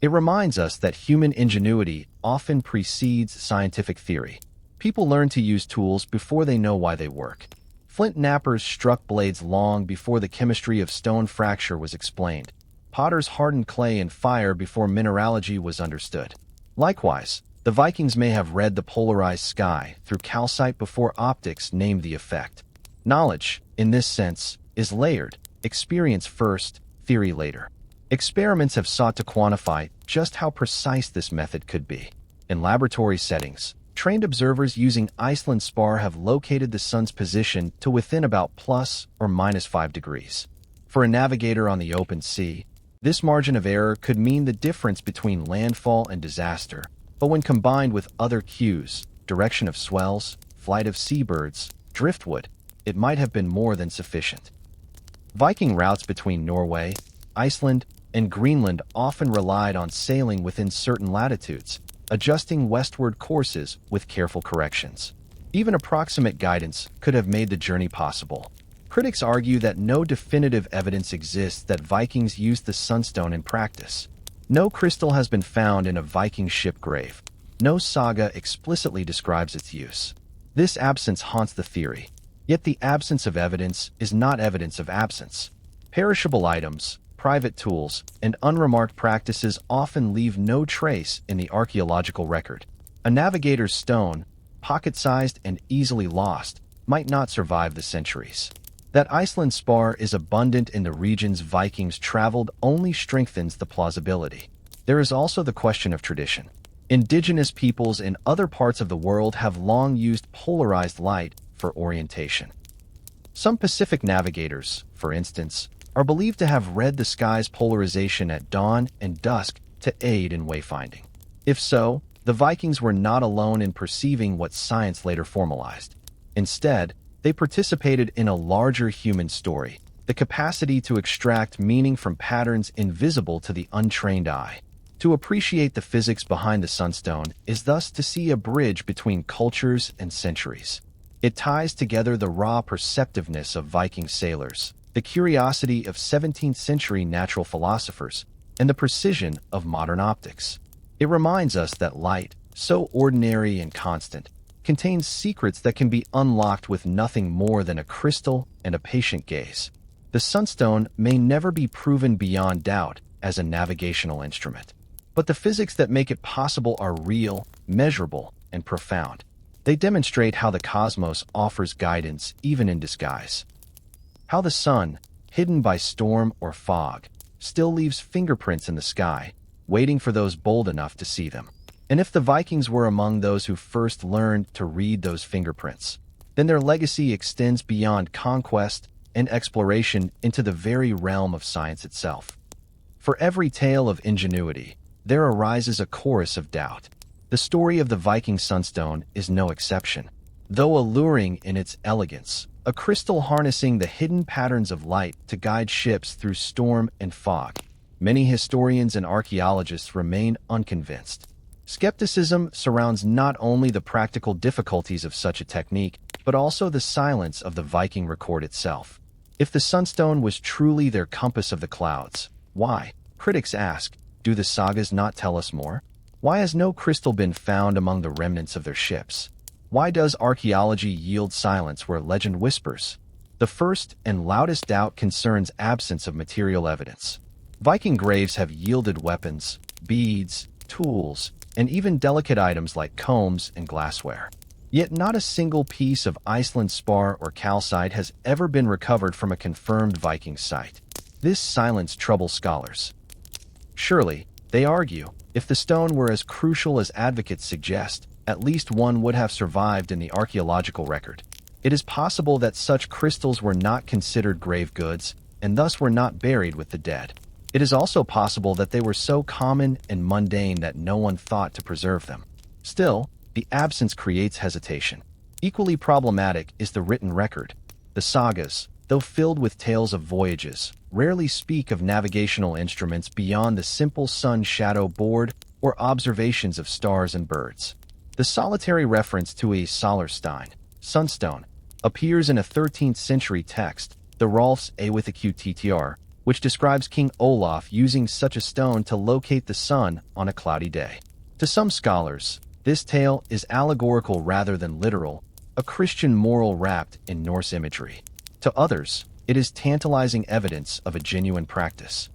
It reminds us that human ingenuity often precedes scientific theory. People learn to use tools before they know why they work. Flint knappers struck blades long before the chemistry of stone fracture was explained. Potters hardened clay in fire before mineralogy was understood. Likewise, the Vikings may have read the polarized sky through calcite before optics named the effect. Knowledge, in this sense, is layered, experience first, theory later. Experiments have sought to quantify just how precise this method could be. In laboratory settings, trained observers using Iceland's spar have located the sun's position to within about plus or minus 5 degrees. For a navigator on the open sea, this margin of error could mean the difference between landfall and disaster, but when combined with other cues, direction of swells, flight of seabirds, driftwood, it might have been more than sufficient. Viking routes between Norway, Iceland, and Greenland often relied on sailing within certain latitudes, adjusting westward courses with careful corrections. Even approximate guidance could have made the journey possible. Critics argue that no definitive evidence exists that Vikings used the Sunstone in practice. No crystal has been found in a Viking ship grave. No saga explicitly describes its use. This absence haunts the theory. Yet the absence of evidence is not evidence of absence. Perishable items, private tools, and unremarked practices often leave no trace in the archaeological record. A navigator's stone, pocket-sized and easily lost, might not survive the centuries. That Iceland's spar is abundant in the regions Vikings traveled only strengthens the plausibility. There is also the question of tradition. Indigenous peoples in other parts of the world have long used polarized light for orientation. Some Pacific navigators, for instance, are believed to have read the sky's polarization at dawn and dusk to aid in wayfinding. If so, the Vikings were not alone in perceiving what science later formalized. Instead, they participated in a larger human story, the capacity to extract meaning from patterns invisible to the untrained eye. To appreciate the physics behind the Sunstone is thus to see a bridge between cultures and centuries. It ties together the raw perceptiveness of Viking sailors, the curiosity of 17th century natural philosophers, and the precision of modern optics. It reminds us that light, so ordinary and constant, contains secrets that can be unlocked with nothing more than a crystal and a patient gaze. The Sunstone may never be proven beyond doubt as a navigational instrument, but the physics that make it possible are real, measurable, and profound. They demonstrate how the cosmos offers guidance even in disguise. How the sun, hidden by storm or fog, still leaves fingerprints in the sky, waiting for those bold enough to see them. And if the Vikings were among those who first learned to read those fingerprints, then their legacy extends beyond conquest and exploration into the very realm of science itself. For every tale of ingenuity, there arises a chorus of doubt. The story of the Viking Sunstone is no exception. Though alluring in its elegance, a crystal harnessing the hidden patterns of light to guide ships through storm and fog, many historians and archaeologists remain unconvinced. Skepticism surrounds not only the practical difficulties of such a technique, but also the silence of the Viking record itself. If the Sunstone was truly their compass of the clouds, why, critics ask, do the sagas not tell us more? Why has no crystal been found among the remnants of their ships? Why does archaeology yield silence where legend whispers? The first and loudest doubt concerns absence of material evidence. Viking graves have yielded weapons, beads, tools, and even delicate items like combs and glassware. Yet not a single piece of Iceland spar or calcite has ever been recovered from a confirmed Viking site. This silence troubles scholars. Surely, they argue, if the stone were as crucial as advocates suggest, at least one would have survived in the archaeological record. It is possible that such crystals were not considered grave goods, and thus were not buried with the dead. It is also possible that they were so common and mundane that no one thought to preserve them. Still, the absence creates hesitation. Equally problematic is the written record. The sagas, though filled with tales of voyages, rarely speak of navigational instruments beyond the simple sun-shadow board or observations of stars and birds. The solitary reference to a Solarstein, Sunstone, appears in a 13th century text, the Rolfs A with a QTTR, which describes King Olaf using such a stone to locate the sun on a cloudy day. To some scholars, this tale is allegorical rather than literal, a Christian moral wrapped in Norse imagery. To others, it is tantalizing evidence of a genuine practice.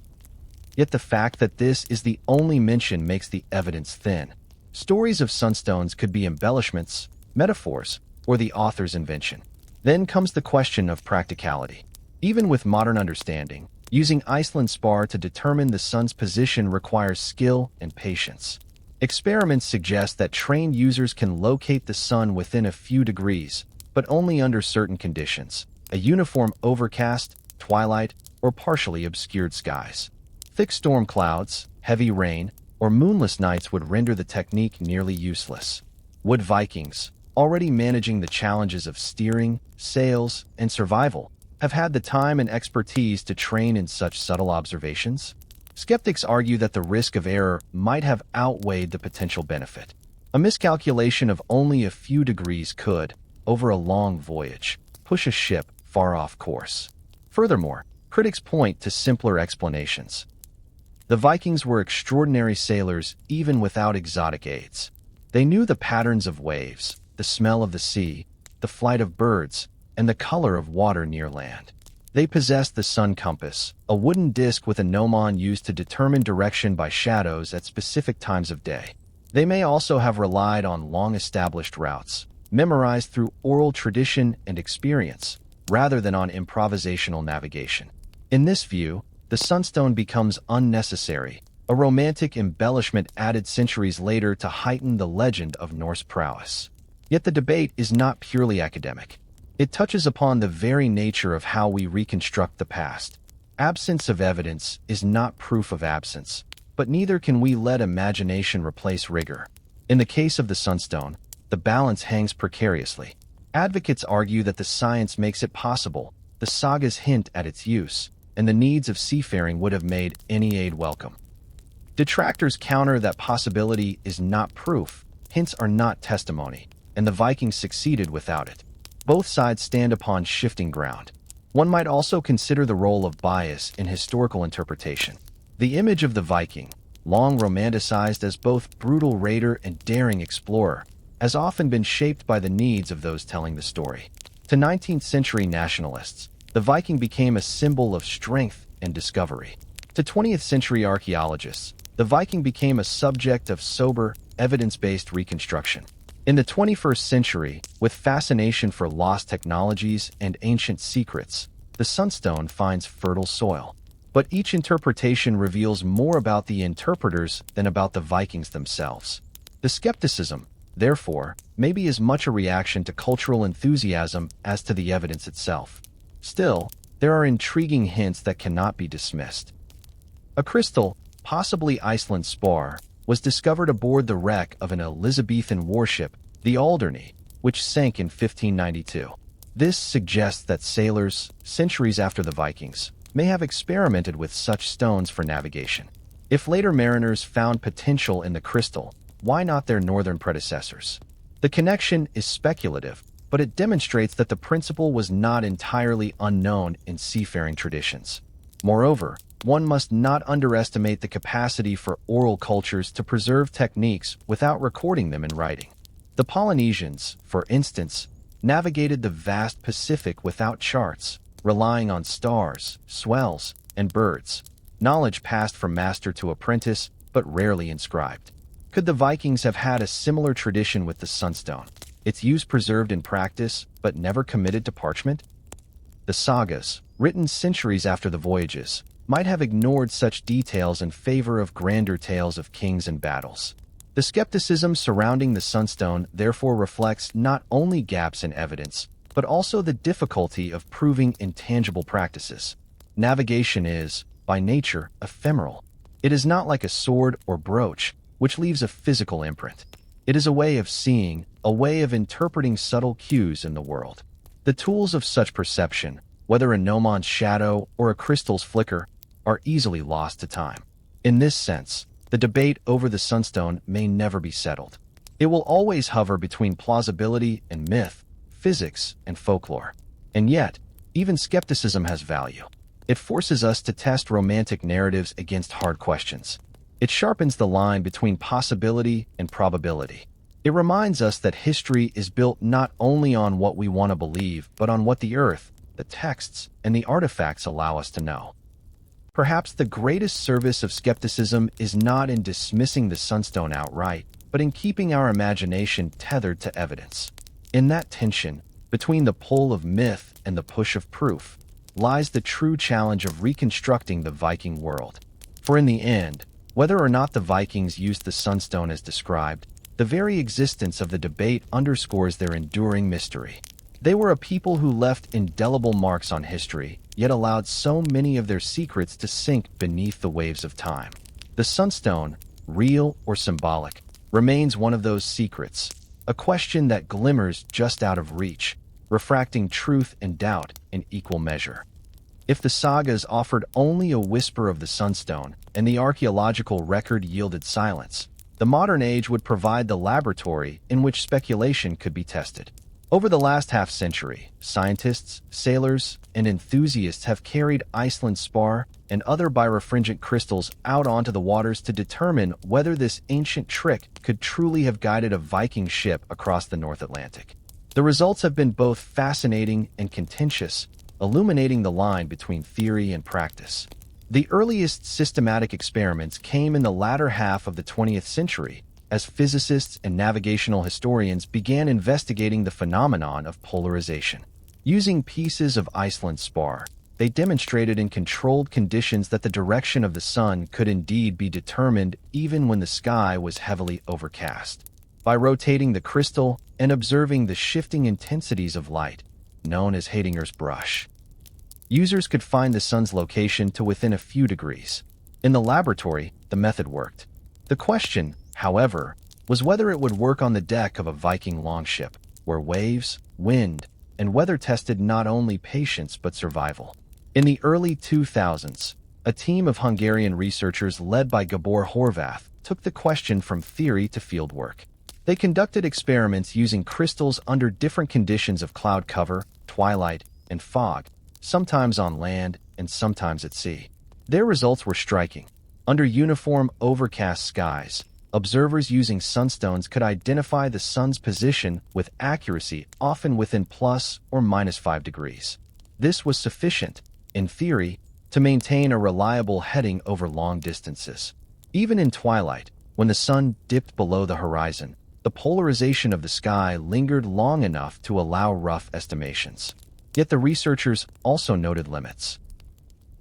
Yet the fact that this is the only mention makes the evidence thin. Stories of sunstones could be embellishments, metaphors, or the author's invention. Then comes the question of practicality. Even with modern understanding, using Iceland spar to determine the sun's position requires skill and patience. Experiments suggest that trained users can locate the sun within a few degrees, but only under certain conditions: a uniform overcast, twilight, or partially obscured skies. Thick storm clouds, heavy rain, or moonless nights would render the technique nearly useless. Would Vikings, already managing the challenges of steering, sails, and survival, have had the time and expertise to train in such subtle observations? Skeptics argue that the risk of error might have outweighed the potential benefit. A miscalculation of only a few degrees could, over a long voyage, push a ship far off course. Furthermore, critics point to simpler explanations. The Vikings were extraordinary sailors even without exotic aids. They knew the patterns of waves, the smell of the sea, the flight of birds, and the color of water near land. They possessed the sun compass, a wooden disc with a gnomon used to determine direction by shadows at specific times of day. They may also have relied on long-established routes, memorized through oral tradition and experience, rather than on improvisational navigation. In this view, the sunstone becomes unnecessary, a romantic embellishment added centuries later to heighten the legend of Norse prowess. Yet the debate is not purely academic. It touches upon the very nature of how we reconstruct the past. Absence of evidence is not proof of absence, but neither can we let imagination replace rigor. In the case of the sunstone, the balance hangs precariously. Advocates argue that the science makes it possible, the sagas hint at its use, and the needs of seafaring would have made any aid welcome. Detractors counter that possibility is not proof, hints are not testimony, and the Vikings succeeded without it. Both sides stand upon shifting ground. One might also consider the role of bias in historical interpretation. The image of the Viking, long romanticized as both brutal raider and daring explorer, has often been shaped by the needs of those telling the story. To 19th century nationalists, the Viking became a symbol of strength and discovery. To 20th century archaeologists, the Viking became a subject of sober, evidence-based reconstruction. In the 21st century, with fascination for lost technologies and ancient secrets, the Sunstone finds fertile soil. But each interpretation reveals more about the interpreters than about the Vikings themselves. The skepticism, therefore, may be as much a reaction to cultural enthusiasm as to the evidence itself. Still, there are intriguing hints that cannot be dismissed. A crystal, possibly Iceland spar, was discovered aboard the wreck of an Elizabethan warship, the Alderney, which sank in 1592. This suggests that sailors, centuries after the Vikings, may have experimented with such stones for navigation. If later mariners found potential in the crystal, why not their northern predecessors? The connection is speculative, but it demonstrates that the principle was not entirely unknown in seafaring traditions. Moreover, one must not underestimate the capacity for oral cultures to preserve techniques without recording them in writing. The Polynesians, for instance, navigated the vast Pacific without charts, relying on stars, swells, and birds. Knowledge passed from master to apprentice, but rarely inscribed. Could the Vikings have had a similar tradition with the Sunstone, its use preserved in practice, but never committed to parchment? The Sagas, written centuries after the voyages, might have ignored such details in favor of grander tales of kings and battles. The skepticism surrounding the Sunstone therefore reflects not only gaps in evidence, but also the difficulty of proving intangible practices. Navigation is, by nature, ephemeral. It is not like a sword or brooch, which leaves a physical imprint. It is a way of seeing, a way of interpreting subtle cues in the world. The tools of such perception, whether a gnomon's shadow or a crystal's flicker, are easily lost to time. In this sense, the debate over the Sunstone may never be settled. It will always hover between plausibility and myth, physics and folklore. And yet, even skepticism has value. It forces us to test romantic narratives against hard questions. It sharpens the line between possibility and probability. It reminds us that history is built not only on what we want to believe, but on what the earth, the texts, and the artifacts allow us to know. Perhaps the greatest service of skepticism is not in dismissing the Sunstone outright, but in keeping our imagination tethered to evidence. In that tension, between the pull of myth and the push of proof, lies the true challenge of reconstructing the Viking world. For in the end, whether or not the Vikings used the Sunstone as described, the very existence of the debate underscores their enduring mystery. They were a people who left indelible marks on history, yet allowed so many of their secrets to sink beneath the waves of time. The Sunstone, real or symbolic, remains one of those secrets, a question that glimmers just out of reach, refracting truth and doubt in equal measure. If the Sagas offered only a whisper of the Sunstone, and the archaeological record yielded silence, the modern age would provide the laboratory in which speculation could be tested. Over the last half-century, scientists, sailors, and enthusiasts have carried Iceland spar and other birefringent crystals out onto the waters to determine whether this ancient trick could truly have guided a Viking ship across the North Atlantic. The results have been both fascinating and contentious, illuminating the line between theory and practice. The earliest systematic experiments came in the latter half of the 20th century, as physicists and navigational historians began investigating the phenomenon of polarization. Using pieces of Iceland spar, they demonstrated in controlled conditions that the direction of the sun could indeed be determined even when the sky was heavily overcast. By rotating the crystal and observing the shifting intensities of light, known as Haidinger's brush, users could find the sun's location to within a few degrees. In the laboratory, the method worked. The question, however, was whether it would work on the deck of a Viking longship, where waves, wind, and weather tested not only patience but survival. In the early 2000s, a team of Hungarian researchers led by Gabor Horvath took the question from theory to fieldwork. They conducted experiments using crystals under different conditions of cloud cover, twilight, and fog, sometimes on land and sometimes at sea. Their results were striking. Under uniform, overcast skies, observers using sunstones could identify the sun's position with accuracy, often within plus or minus 5 degrees. This was sufficient, in theory, to maintain a reliable heading over long distances. Even in twilight, when the sun dipped below the horizon, the polarization of the sky lingered long enough to allow rough estimations. Yet the researchers also noted limits.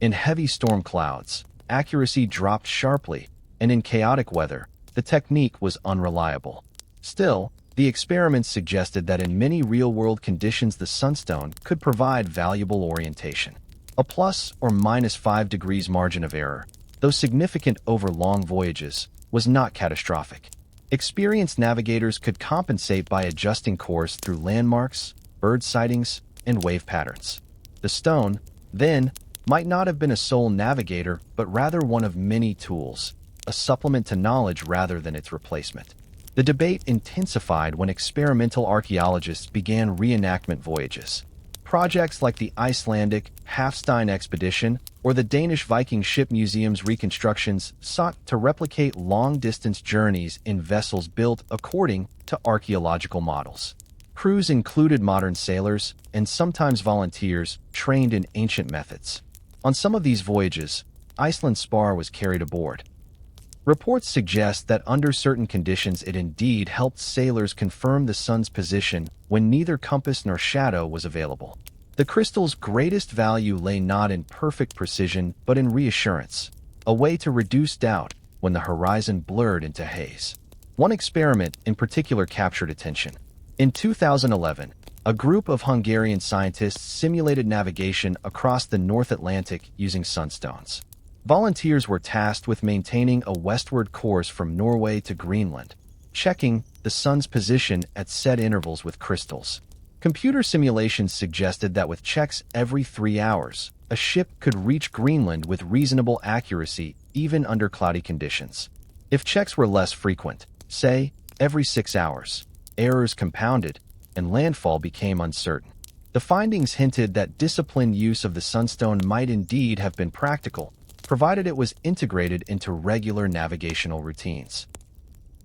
In heavy storm clouds, accuracy dropped sharply, and in chaotic weather, the technique was unreliable. Still, the experiments suggested that in many real-world conditions the sunstone could provide valuable orientation. A plus or minus 5 degrees margin of error, though significant over long voyages, was not catastrophic. Experienced navigators could compensate by adjusting course through landmarks, bird sightings, and wave patterns. The stone, then, might not have been a sole navigator, but rather one of many tools, a supplement to knowledge rather than its replacement. The debate intensified when experimental archaeologists began reenactment voyages. Projects like the Icelandic Hafstein expedition or the Danish Viking ship museum's reconstructions sought to replicate long-distance journeys in vessels built according to archaeological models. Crews included modern sailors and sometimes volunteers trained in ancient methods. On some of these voyages, Iceland's spar was carried aboard. Reports suggest that under certain conditions it indeed helped sailors confirm the sun's position when neither compass nor shadow was available. The crystal's greatest value lay not in perfect precision but in reassurance, a way to reduce doubt when the horizon blurred into haze. One experiment in particular captured attention. In 2011, a group of Hungarian scientists simulated navigation across the North Atlantic using Sunstones. Volunteers were tasked with maintaining a westward course from Norway to Greenland, checking the sun's position at set intervals with crystals. Computer simulations suggested that with checks every 3 hours, a ship could reach Greenland with reasonable accuracy even under cloudy conditions. If checks were less frequent, say, every 6 hours, errors compounded and landfall became uncertain. The findings hinted that disciplined use of the Sunstone might indeed have been practical, provided it was integrated into regular navigational routines.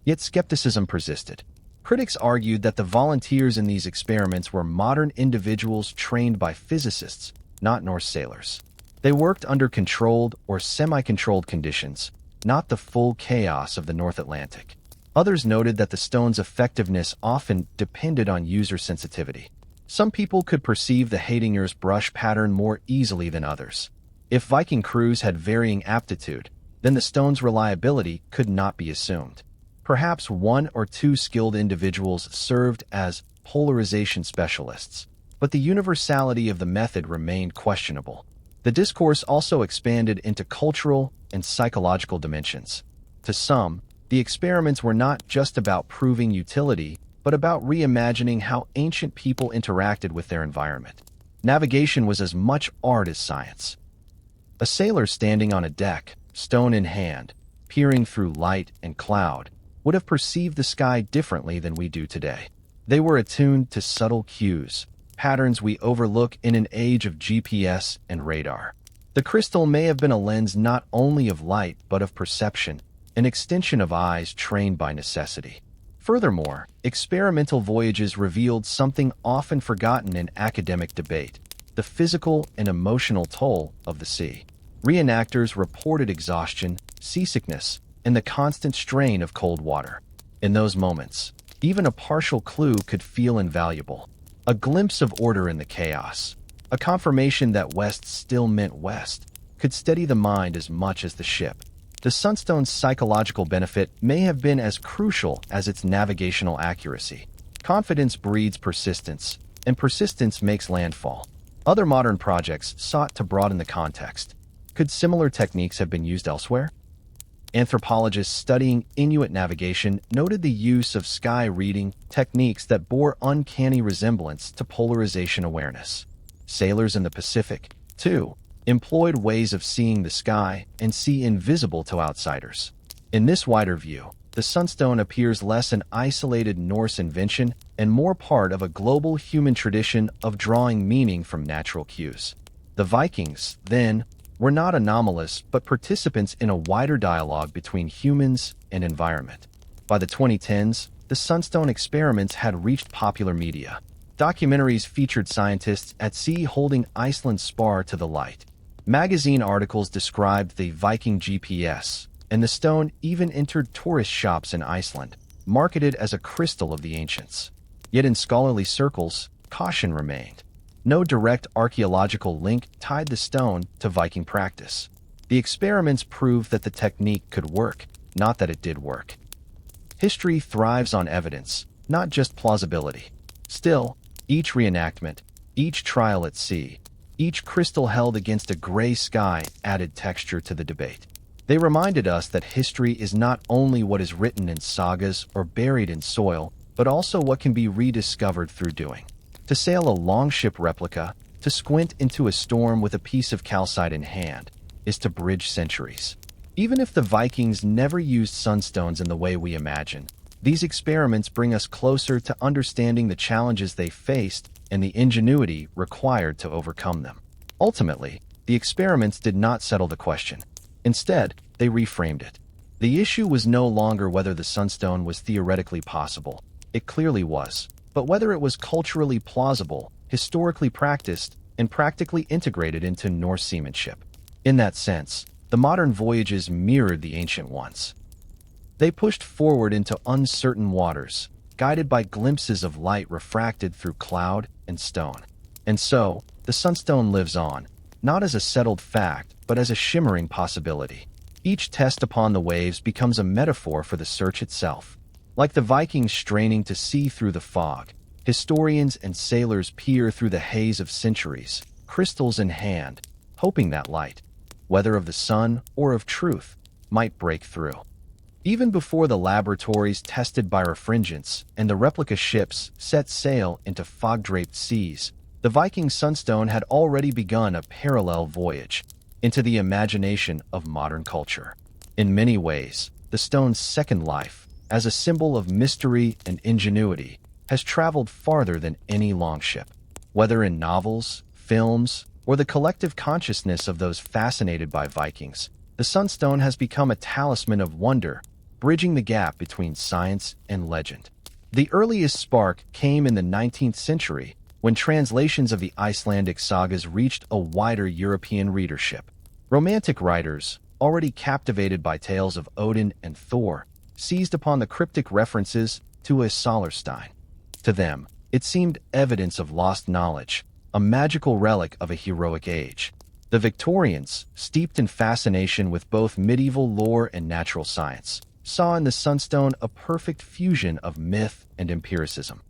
Yet skepticism persisted. Critics argued that the volunteers in these experiments were modern individuals trained by physicists, not Norse sailors. They worked under controlled or semi-controlled conditions, not the full chaos of the North Atlantic. Others noted that the stone's effectiveness often depended on user sensitivity. Some people could perceive the Hatinger's brush pattern more easily than others. If Viking crews had varying aptitude, then the stone's reliability could not be assumed. Perhaps 1 or 2 skilled individuals served as polarization specialists, but the universality of the method remained questionable. The discourse also expanded into cultural and psychological dimensions. To some, the experiments were not just about proving utility, but about reimagining how ancient people interacted with their environment. Navigation was as much art as science. A sailor standing on a deck, stone in hand, peering through light and cloud, would have perceived the sky differently than we do today. They were attuned to subtle cues, patterns we overlook in an age of GPS and radar. The crystal may have been a lens not only of light but of perception, an extension of eyes trained by necessity. Furthermore, experimental voyages revealed something often forgotten in academic debate: the physical and emotional toll of the sea. Reenactors reported exhaustion, seasickness, and the constant strain of cold water. In those moments, even a partial clue could feel invaluable. A glimpse of order in the chaos, a confirmation that west still meant west, could steady the mind as much as the ship. The Sunstone's psychological benefit may have been as crucial as its navigational accuracy. Confidence breeds persistence, and persistence makes landfall. Other modern projects sought to broaden the context. Could similar techniques have been used elsewhere? Anthropologists studying Inuit navigation noted the use of sky reading techniques that bore uncanny resemblance to polarization awareness. Sailors in the Pacific, too, employed ways of seeing the sky and see invisible to outsiders. In this wider view, the Sunstone appears less an isolated Norse invention and more part of a global human tradition of drawing meaning from natural cues. The Vikings, then, were not anomalous but participants in a wider dialogue between humans and environment. By the 2010s, the Sunstone experiments had reached popular media. Documentaries featured scientists at sea holding Iceland's spar to the light. Magazine articles described the Viking GPS, and the stone even entered tourist shops in Iceland, marketed as a crystal of the ancients. Yet in scholarly circles, caution remained. No direct archaeological link tied the stone to Viking practice. The experiments proved that the technique could work, not that it did work. History thrives on evidence, not just plausibility. Still, each reenactment, each trial at sea, each crystal held against a gray sky added texture to the debate. They reminded us that history is not only what is written in sagas or buried in soil, but also what can be rediscovered through doing. To sail a longship replica, to squint into a storm with a piece of calcite in hand, is to bridge centuries. Even if the Vikings never used sunstones in the way we imagine, These experiments bring us closer to understanding the challenges they faced and the ingenuity required to overcome them. Ultimately, the experiments did not settle the question. Instead, they reframed it. The issue was no longer whether the Sunstone was theoretically possible. It clearly was. But whether it was culturally plausible, historically practiced, and practically integrated into Norse seamanship. In that sense, the modern voyages mirrored the ancient ones. They pushed forward into uncertain waters, guided by glimpses of light refracted through cloud and stone. And so, the Sunstone lives on, not as a settled fact, but as a shimmering possibility. Each test upon the waves becomes a metaphor for the search itself. Like the Vikings straining to see through the fog, historians and sailors peer through the haze of centuries, crystals in hand, hoping that light, whether of the sun or of truth, might break through. Even before the laboratories tested birefringence and the replica ships set sail into fog-draped seas, the Viking Sunstone had already begun a parallel voyage into the imagination of modern culture. In many ways, the stone's second life, as a symbol of mystery and ingenuity, has traveled farther than any longship. Whether in novels, films, or the collective consciousness of those fascinated by Vikings, the Sunstone has become a talisman of wonder, bridging the gap between science and legend. The earliest spark came in the 19th century, when translations of the Icelandic sagas reached a wider European readership. Romantic writers, already captivated by tales of Odin and Thor, seized upon the cryptic references to a Solarstein. To them, it seemed evidence of lost knowledge, a magical relic of a heroic age. The Victorians, steeped in fascination with both medieval lore and natural science, saw in the Sunstone a perfect fusion of myth and empiricism.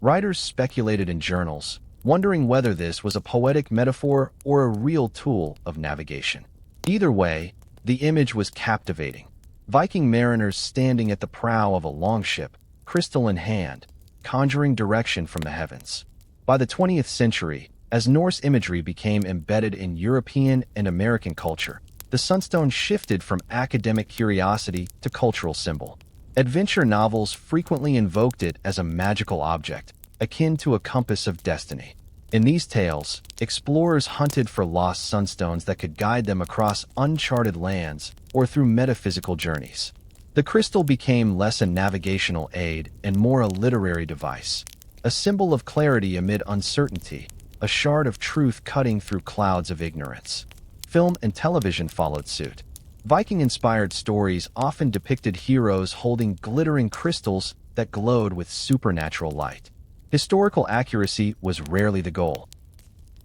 Writers speculated in journals, wondering whether this was a poetic metaphor or a real tool of navigation. Either way, the image was captivating. Viking mariners standing at the prow of a longship, crystal in hand, conjuring direction from the heavens. By the 20th century, as Norse imagery became embedded in European and American culture, the Sunstone shifted from academic curiosity to cultural symbol. Adventure novels frequently invoked it as a magical object, akin to a compass of destiny. In these tales, explorers hunted for lost sunstones that could guide them across uncharted lands or through metaphysical journeys. The crystal became less a navigational aid and more a literary device, a symbol of clarity amid uncertainty, a shard of truth cutting through clouds of ignorance. Film and television followed suit. Viking-inspired stories often depicted heroes holding glittering crystals that glowed with supernatural light. Historical accuracy was rarely the goal.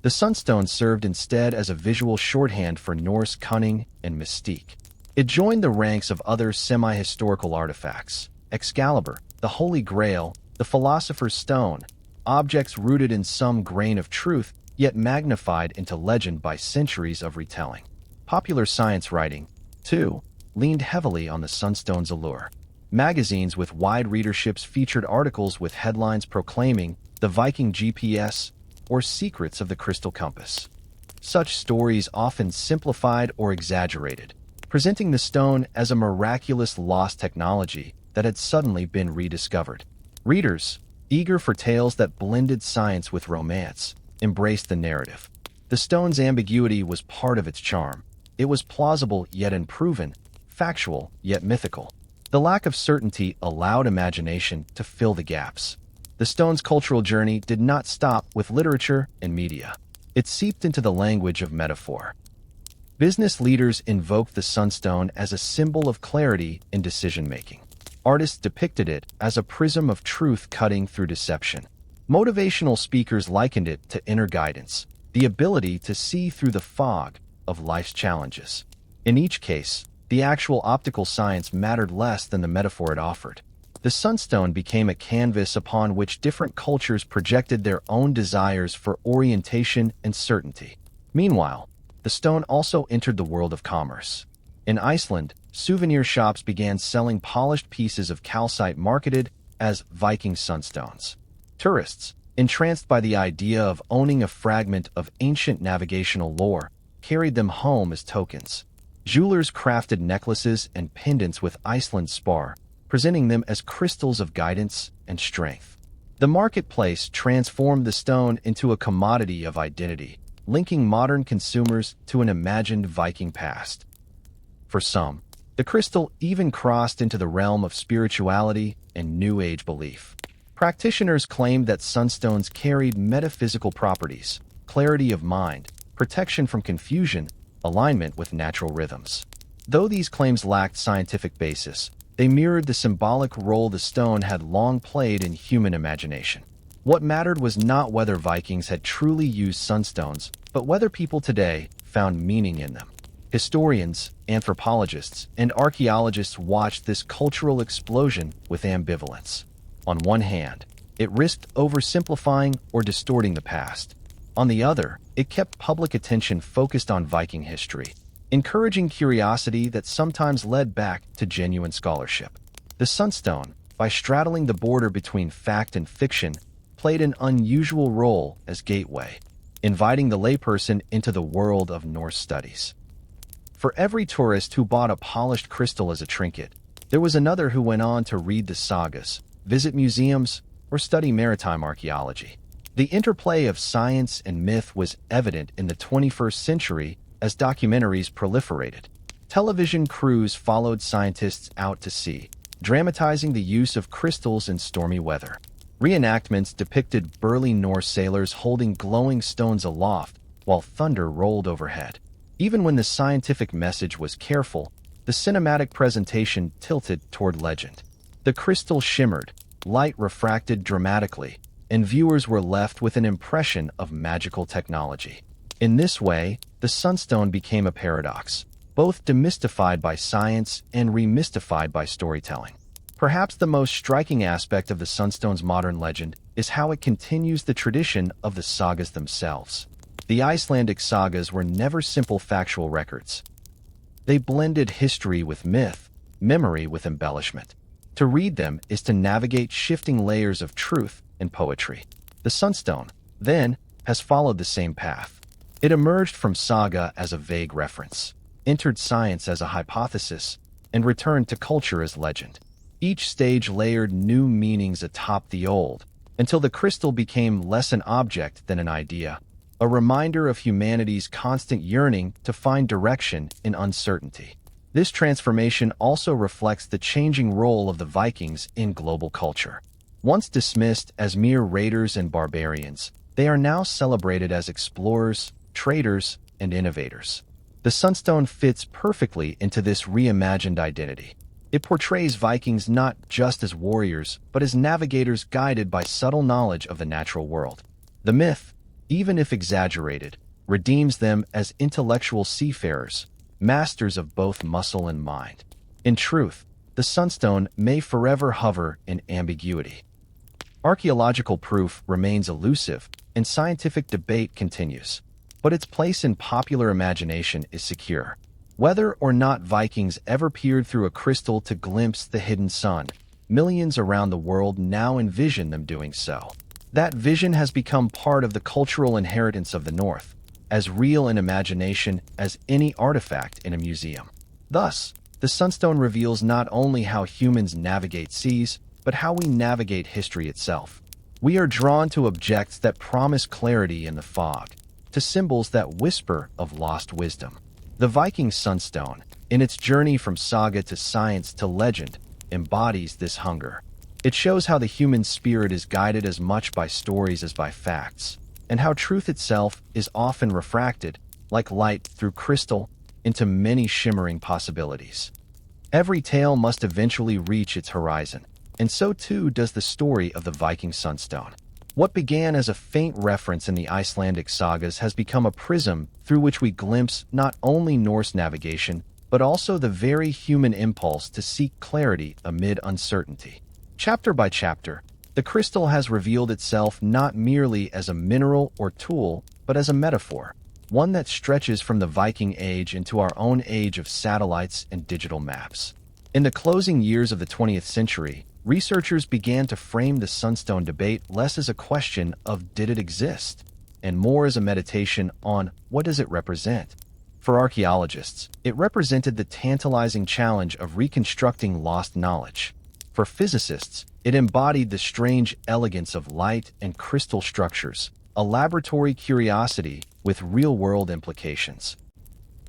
The Sunstone served instead as a visual shorthand for Norse cunning and mystique. It joined the ranks of other semi-historical artifacts: Excalibur, the Holy Grail, the Philosopher's Stone, objects rooted in some grain of truth, yet magnified into legend by centuries of retelling. Popular science writing, too, leaned heavily on the Sunstone's allure. Magazines with wide readerships featured articles with headlines proclaiming the Viking GPS or secrets of the crystal compass. Such stories often simplified or exaggerated, presenting the stone as a miraculous lost technology that had suddenly been rediscovered. Readers, eager for tales that blended science with romance, embraced the narrative. The stone's ambiguity was part of its charm. It was plausible yet unproven, factual yet mythical. The lack of certainty allowed imagination to fill the gaps. The stone's cultural journey did not stop with literature and media. It seeped into the language of metaphor. Business leaders invoked the Sunstone as a symbol of clarity in decision-making. Artists depicted it as a prism of truth cutting through deception. Motivational speakers likened it to inner guidance, the ability to see through the fog of life's challenges. In each case, the actual optical science mattered less than the metaphor it offered. The Sunstone became a canvas upon which different cultures projected their own desires for orientation and certainty. Meanwhile, the stone also entered the world of commerce. In Iceland, souvenir shops began selling polished pieces of calcite marketed as Viking Sunstones. Tourists, entranced by the idea of owning a fragment of ancient navigational lore, carried them home as tokens. Jewelers crafted necklaces and pendants with Iceland spar, presenting them as crystals of guidance and strength. The marketplace transformed the stone into a commodity of identity, linking modern consumers to an imagined Viking past. For some, the crystal even crossed into the realm of spirituality and New Age belief. Practitioners claimed that sunstones carried metaphysical properties, clarity of mind, protection from confusion, alignment with natural rhythms. Though these claims lacked scientific basis, they mirrored the symbolic role the stone had long played in human imagination. What mattered was not whether Vikings had truly used sunstones, but whether people today found meaning in them. Historians, anthropologists, and archaeologists watched this cultural explosion with ambivalence. On one hand, it risked oversimplifying or distorting the past. On the other, it kept public attention focused on Viking history, encouraging curiosity that sometimes led back to genuine scholarship. The Sunstone, by straddling the border between fact and fiction, played an unusual role as gateway, inviting the layperson into the world of Norse studies. For every tourist who bought a polished crystal as a trinket, there was another who went on to read the sagas, visit museums, or study maritime archaeology. The interplay of science and myth was evident in the 21st century as documentaries proliferated. Television crews followed scientists out to sea, dramatizing the use of crystals in stormy weather. Reenactments depicted burly Norse sailors holding glowing stones aloft while thunder rolled overhead. Even when the scientific message was careful, the cinematic presentation tilted toward legend. The crystal shimmered, light refracted dramatically, and viewers were left with an impression of magical technology. In this way, the Sunstone became a paradox, both demystified by science and remystified by storytelling. Perhaps the most striking aspect of the Sunstone's modern legend is how it continues the tradition of the sagas themselves. The Icelandic sagas were never simple factual records. They blended history with myth, memory with embellishment. To read them is to navigate shifting layers of truth and poetry. The Sunstone, then, has followed the same path. It emerged from saga as a vague reference, entered science as a hypothesis, and returned to culture as legend. Each stage layered new meanings atop the old, until the crystal became less an object than an idea, a reminder of humanity's constant yearning to find direction in uncertainty. This transformation also reflects the changing role of the Vikings in global culture. Once dismissed as mere raiders and barbarians, they are now celebrated as explorers, traders, and innovators. The Sunstone fits perfectly into this reimagined identity. It portrays Vikings not just as warriors, but as navigators guided by subtle knowledge of the natural world. The myth, even if exaggerated, redeems them as intellectual seafarers, masters of both muscle and mind. In truth, the Sunstone may forever hover in ambiguity. Archaeological proof remains elusive, and scientific debate continues, but its place in popular imagination is secure. Whether or not Vikings ever peered through a crystal to glimpse the hidden sun, millions around the world now envision them doing so. That vision has become part of the cultural inheritance of the North, as real in imagination as any artifact in a museum. Thus, the Sunstone reveals not only how humans navigate seas, but how we navigate history itself. We are drawn to objects that promise clarity in the fog, to symbols that whisper of lost wisdom. The Viking Sunstone, in its journey from saga to science to legend, embodies this hunger. It shows how the human spirit is guided as much by stories as by facts, and how truth itself is often refracted, like light through crystal, into many shimmering possibilities. Every tale must eventually reach its horizon, and so too does the story of the Viking Sunstone. What began as a faint reference in the Icelandic sagas has become a prism through which we glimpse not only Norse navigation, but also the very human impulse to seek clarity amid uncertainty. Chapter by chapter, the crystal has revealed itself not merely as a mineral or tool, but as a metaphor, one that stretches from the Viking Age into our own age of satellites and digital maps. In the closing years of the 20th century, researchers began to frame the Sunstone debate less as a question of did it exist, and more as a meditation on what does it represent. For archaeologists, it represented the tantalizing challenge of reconstructing lost knowledge. For physicists, it embodied the strange elegance of light and crystal structures, a laboratory curiosity with real-world implications.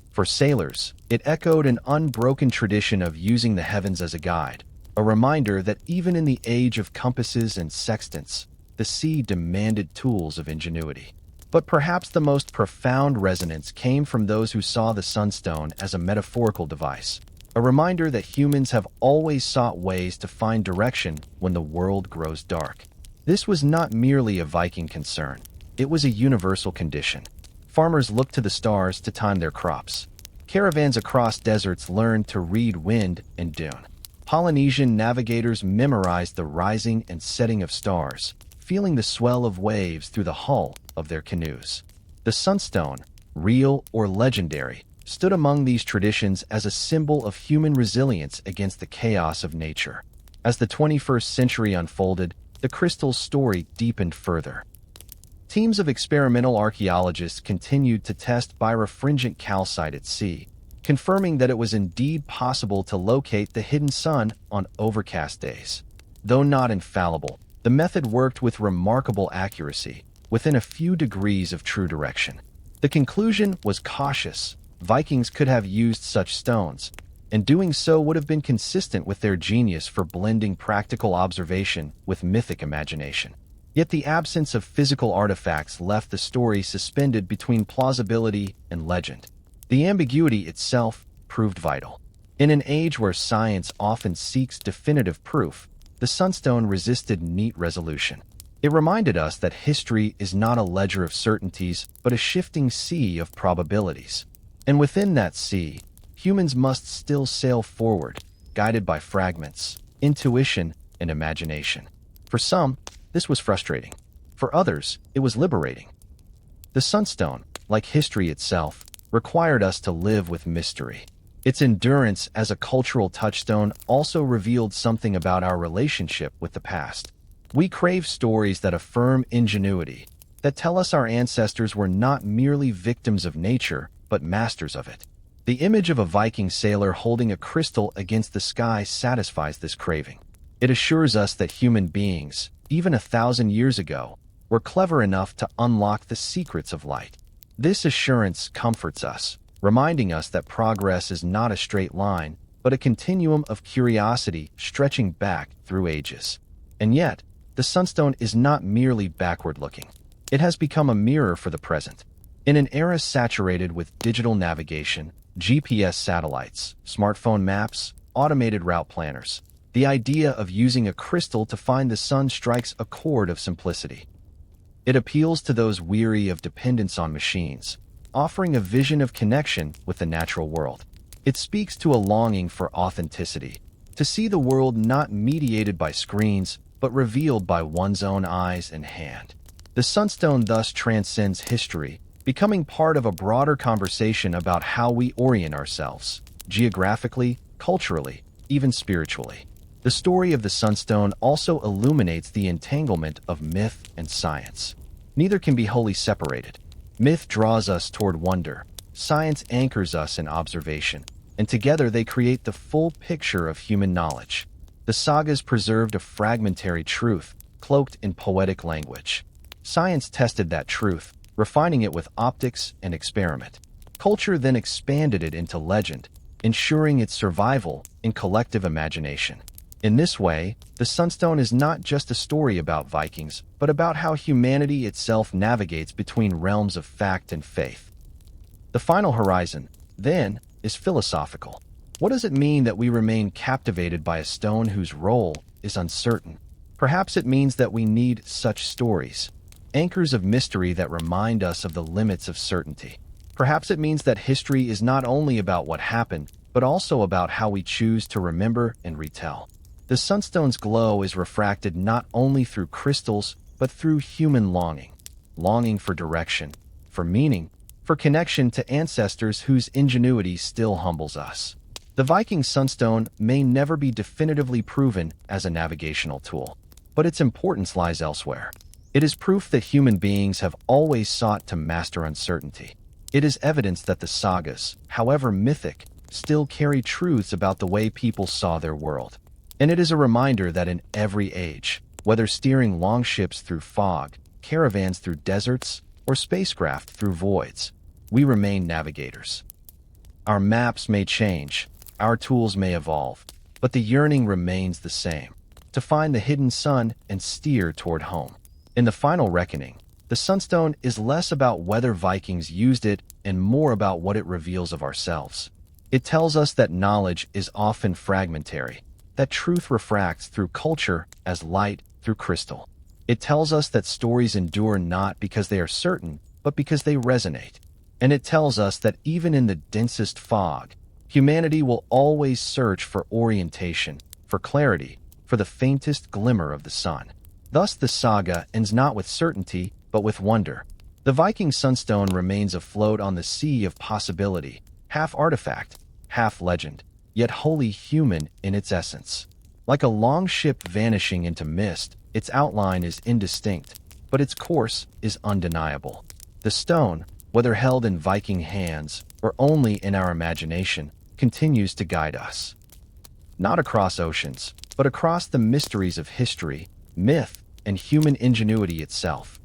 For sailors, it echoed an unbroken tradition of using the heavens as a guide, a reminder that even in the age of compasses and sextants, the sea demanded tools of ingenuity. But perhaps the most profound resonance came from those who saw the Sunstone as a metaphorical device, a reminder that humans have always sought ways to find direction when the world grows dark. This was not merely a Viking concern. It was a universal condition. Farmers looked to the stars to time their crops. Caravans across deserts learned to read wind and dune. Polynesian navigators memorized the rising and setting of stars, feeling the swell of waves through the hull of their canoes. The Sunstone, real or legendary, stood among these traditions as a symbol of human resilience against the chaos of nature. As the 21st century unfolded, the crystal's story deepened further. Teams of experimental archaeologists continued to test birefringent calcite at sea, confirming that it was indeed possible to locate the hidden sun on overcast days. Though not infallible, the method worked with remarkable accuracy, within a few degrees of true direction. The conclusion was cautious. Vikings could have used such stones, and doing so would have been consistent with their genius for blending practical observation with mythic imagination. Yet the absence of physical artifacts left the story suspended between plausibility and legend. The ambiguity itself proved vital. In an age where science often seeks definitive proof, the Sunstone resisted neat resolution. It reminded us that history is not a ledger of certainties, but a shifting sea of probabilities. And within that sea, humans must still sail forward, guided by fragments, intuition, and imagination. For some, this was frustrating. For others, it was liberating. The Sunstone, like history itself, required us to live with mystery. Its endurance as a cultural touchstone also revealed something about our relationship with the past. We crave stories that affirm ingenuity, that tell us our ancestors were not merely victims of nature, but masters of it. The image of a Viking sailor holding a crystal against the sky satisfies this craving. It assures us that human beings, even 1,000 years ago, were clever enough to unlock the secrets of light. This assurance comforts us, reminding us that progress is not a straight line, but a continuum of curiosity stretching back through ages. And yet, the Sunstone is not merely backward-looking. It has become a mirror for the present. In an era saturated with digital navigation, GPS satellites, smartphone maps, automated route planners, the idea of using a crystal to find the sun strikes a chord of simplicity. It appeals to those weary of dependence on machines, offering a vision of connection with the natural world. It speaks to a longing for authenticity, to see the world not mediated by screens, but revealed by one's own eyes and hand. The Sunstone thus transcends history, becoming part of a broader conversation about how we orient ourselves, geographically, culturally, even spiritually. The story of the Sunstone also illuminates the entanglement of myth and science. Neither can be wholly separated. Myth draws us toward wonder, science anchors us in observation, and together they create the full picture of human knowledge. The Sagas preserved a fragmentary truth, cloaked in poetic language. Science tested that truth, refining it with optics and experiment. Culture then expanded it into legend, ensuring its survival in collective imagination. In this way, the Sunstone is not just a story about Vikings, but about how humanity itself navigates between realms of fact and faith. The final horizon, then, is philosophical. What does it mean that we remain captivated by a stone whose role is uncertain? Perhaps it means that we need such stories, anchors of mystery that remind us of the limits of certainty. Perhaps it means that history is not only about what happened, but also about how we choose to remember and retell. The Sunstone's glow is refracted not only through crystals, but through human longing. Longing for direction, for meaning, for connection to ancestors whose ingenuity still humbles us. The Viking Sunstone may never be definitively proven as a navigational tool, but its importance lies elsewhere. It is proof that human beings have always sought to master uncertainty. It is evidence that the Sagas, however mythic, still carry truths about the way people saw their world. And it is a reminder that in every age, whether steering long ships through fog, caravans through deserts, or spacecraft through voids, we remain navigators. Our maps may change, our tools may evolve, but the yearning remains the same: to find the hidden sun and steer toward home. In the final reckoning, the Sunstone is less about whether Vikings used it and more about what it reveals of ourselves. It tells us that knowledge is often fragmentary, that truth refracts through culture as light through crystal. It tells us that stories endure not because they are certain, but because they resonate. And it tells us that even in the densest fog, humanity will always search for orientation, for clarity, for the faintest glimmer of the sun. Thus the saga ends not with certainty, but with wonder. The Viking Sunstone remains afloat on the sea of possibility, half artifact, half legend, yet wholly human in its essence. Like a long ship vanishing into mist, its outline is indistinct, but its course is undeniable. The stone, whether held in Viking hands or only in our imagination, continues to guide us. Not across oceans, but across the mysteries of history, myth, and human ingenuity itself.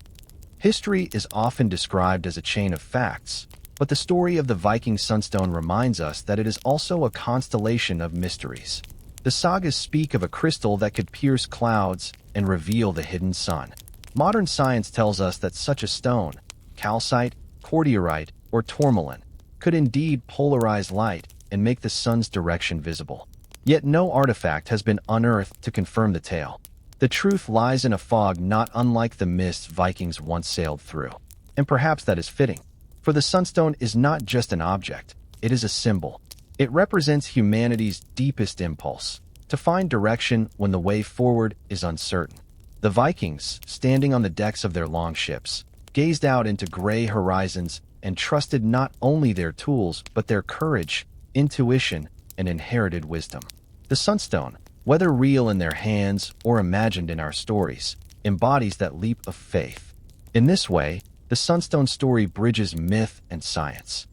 History is often described as a chain of facts, but the story of the Viking Sunstone reminds us that it is also a constellation of mysteries. The sagas speak of a crystal that could pierce clouds and reveal the hidden sun. Modern science tells us that such a stone, calcite, cordierite, or tourmaline, could indeed polarize light and make the sun's direction visible. Yet no artifact has been unearthed to confirm the tale. The truth lies in a fog not unlike the mists Vikings once sailed through. And perhaps that is fitting, for the Sunstone is not just an object, it is a symbol. It represents humanity's deepest impulse, to find direction when the way forward is uncertain. The Vikings, standing on the decks of their longships, gazed out into gray horizons and trusted not only their tools but their courage, intuition, and inherited wisdom. The Sunstone, whether real in their hands or imagined in our stories, embodies that leap of faith. In this way, the Sunstone story bridges myth and science.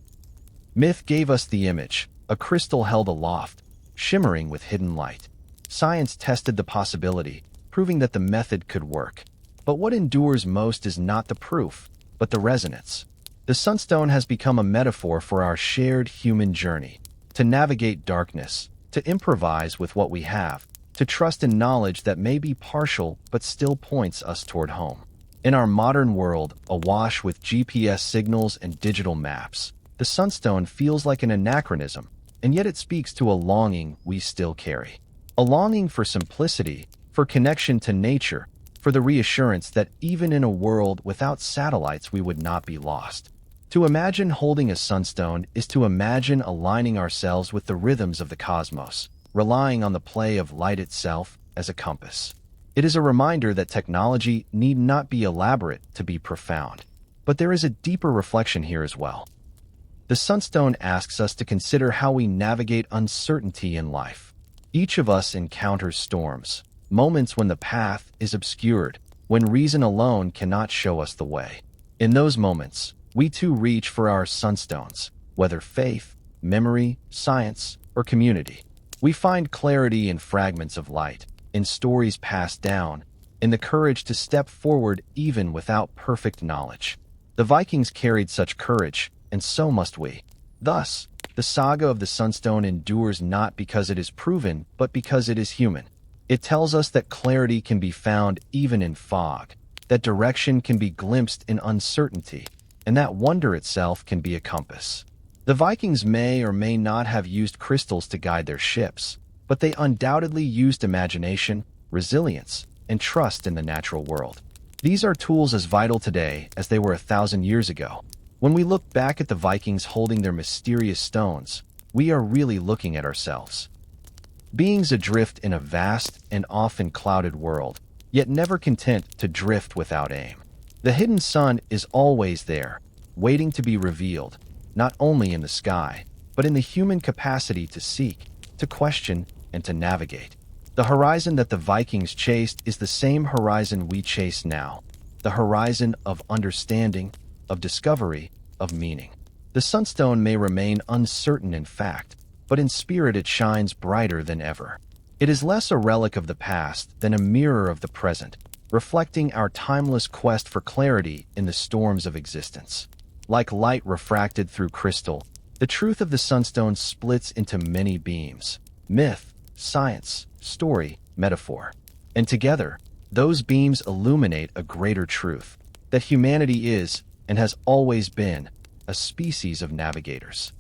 Myth gave us the image, a crystal held aloft, shimmering with hidden light. Science tested the possibility, proving that the method could work. But what endures most is not the proof, but the resonance. The Sunstone has become a metaphor for our shared human journey, to navigate darkness, to improvise with what we have, to trust in knowledge that may be partial but still points us toward home. In our modern world, awash with GPS signals and digital maps, the Sunstone feels like an anachronism, and yet it speaks to a longing we still carry. A longing for simplicity, for connection to nature, for the reassurance that even in a world without satellites we would not be lost. To imagine holding a sunstone is to imagine aligning ourselves with the rhythms of the cosmos, relying on the play of light itself as a compass. It is a reminder that technology need not be elaborate to be profound. But there is a deeper reflection here as well. The Sunstone asks us to consider how we navigate uncertainty in life. Each of us encounters storms, moments when the path is obscured, when reason alone cannot show us the way. In those moments, we too reach for our sunstones, whether faith, memory, science, or community. We find clarity in fragments of light, in stories passed down, in the courage to step forward even without perfect knowledge. The Vikings carried such courage, and so must we. Thus, the saga of the Sunstone endures not because it is proven, but because it is human. It tells us that clarity can be found even in fog, that direction can be glimpsed in uncertainty, and that wonder itself can be a compass. The Vikings may or may not have used crystals to guide their ships, but they undoubtedly used imagination, resilience, and trust in the natural world. These are tools as vital today as they were 1,000 years ago. When we look back at the Vikings holding their mysterious stones, we are really looking at ourselves. Beings adrift in a vast and often clouded world, yet never content to drift without aim. The hidden sun is always there, waiting to be revealed, not only in the sky, but in the human capacity to seek, to question, and to navigate. The horizon that the Vikings chased is the same horizon we chase now, the horizon of understanding, of discovery, of meaning. The Sunstone may remain uncertain in fact, but in spirit it shines brighter than ever. It is less a relic of the past than a mirror of the present, reflecting our timeless quest for clarity in the storms of existence. Like light refracted through crystal, the truth of the Sunstone splits into many beams: myth, science, story, metaphor. And together, those beams illuminate a greater truth: that humanity is, and has always been, a species of navigators.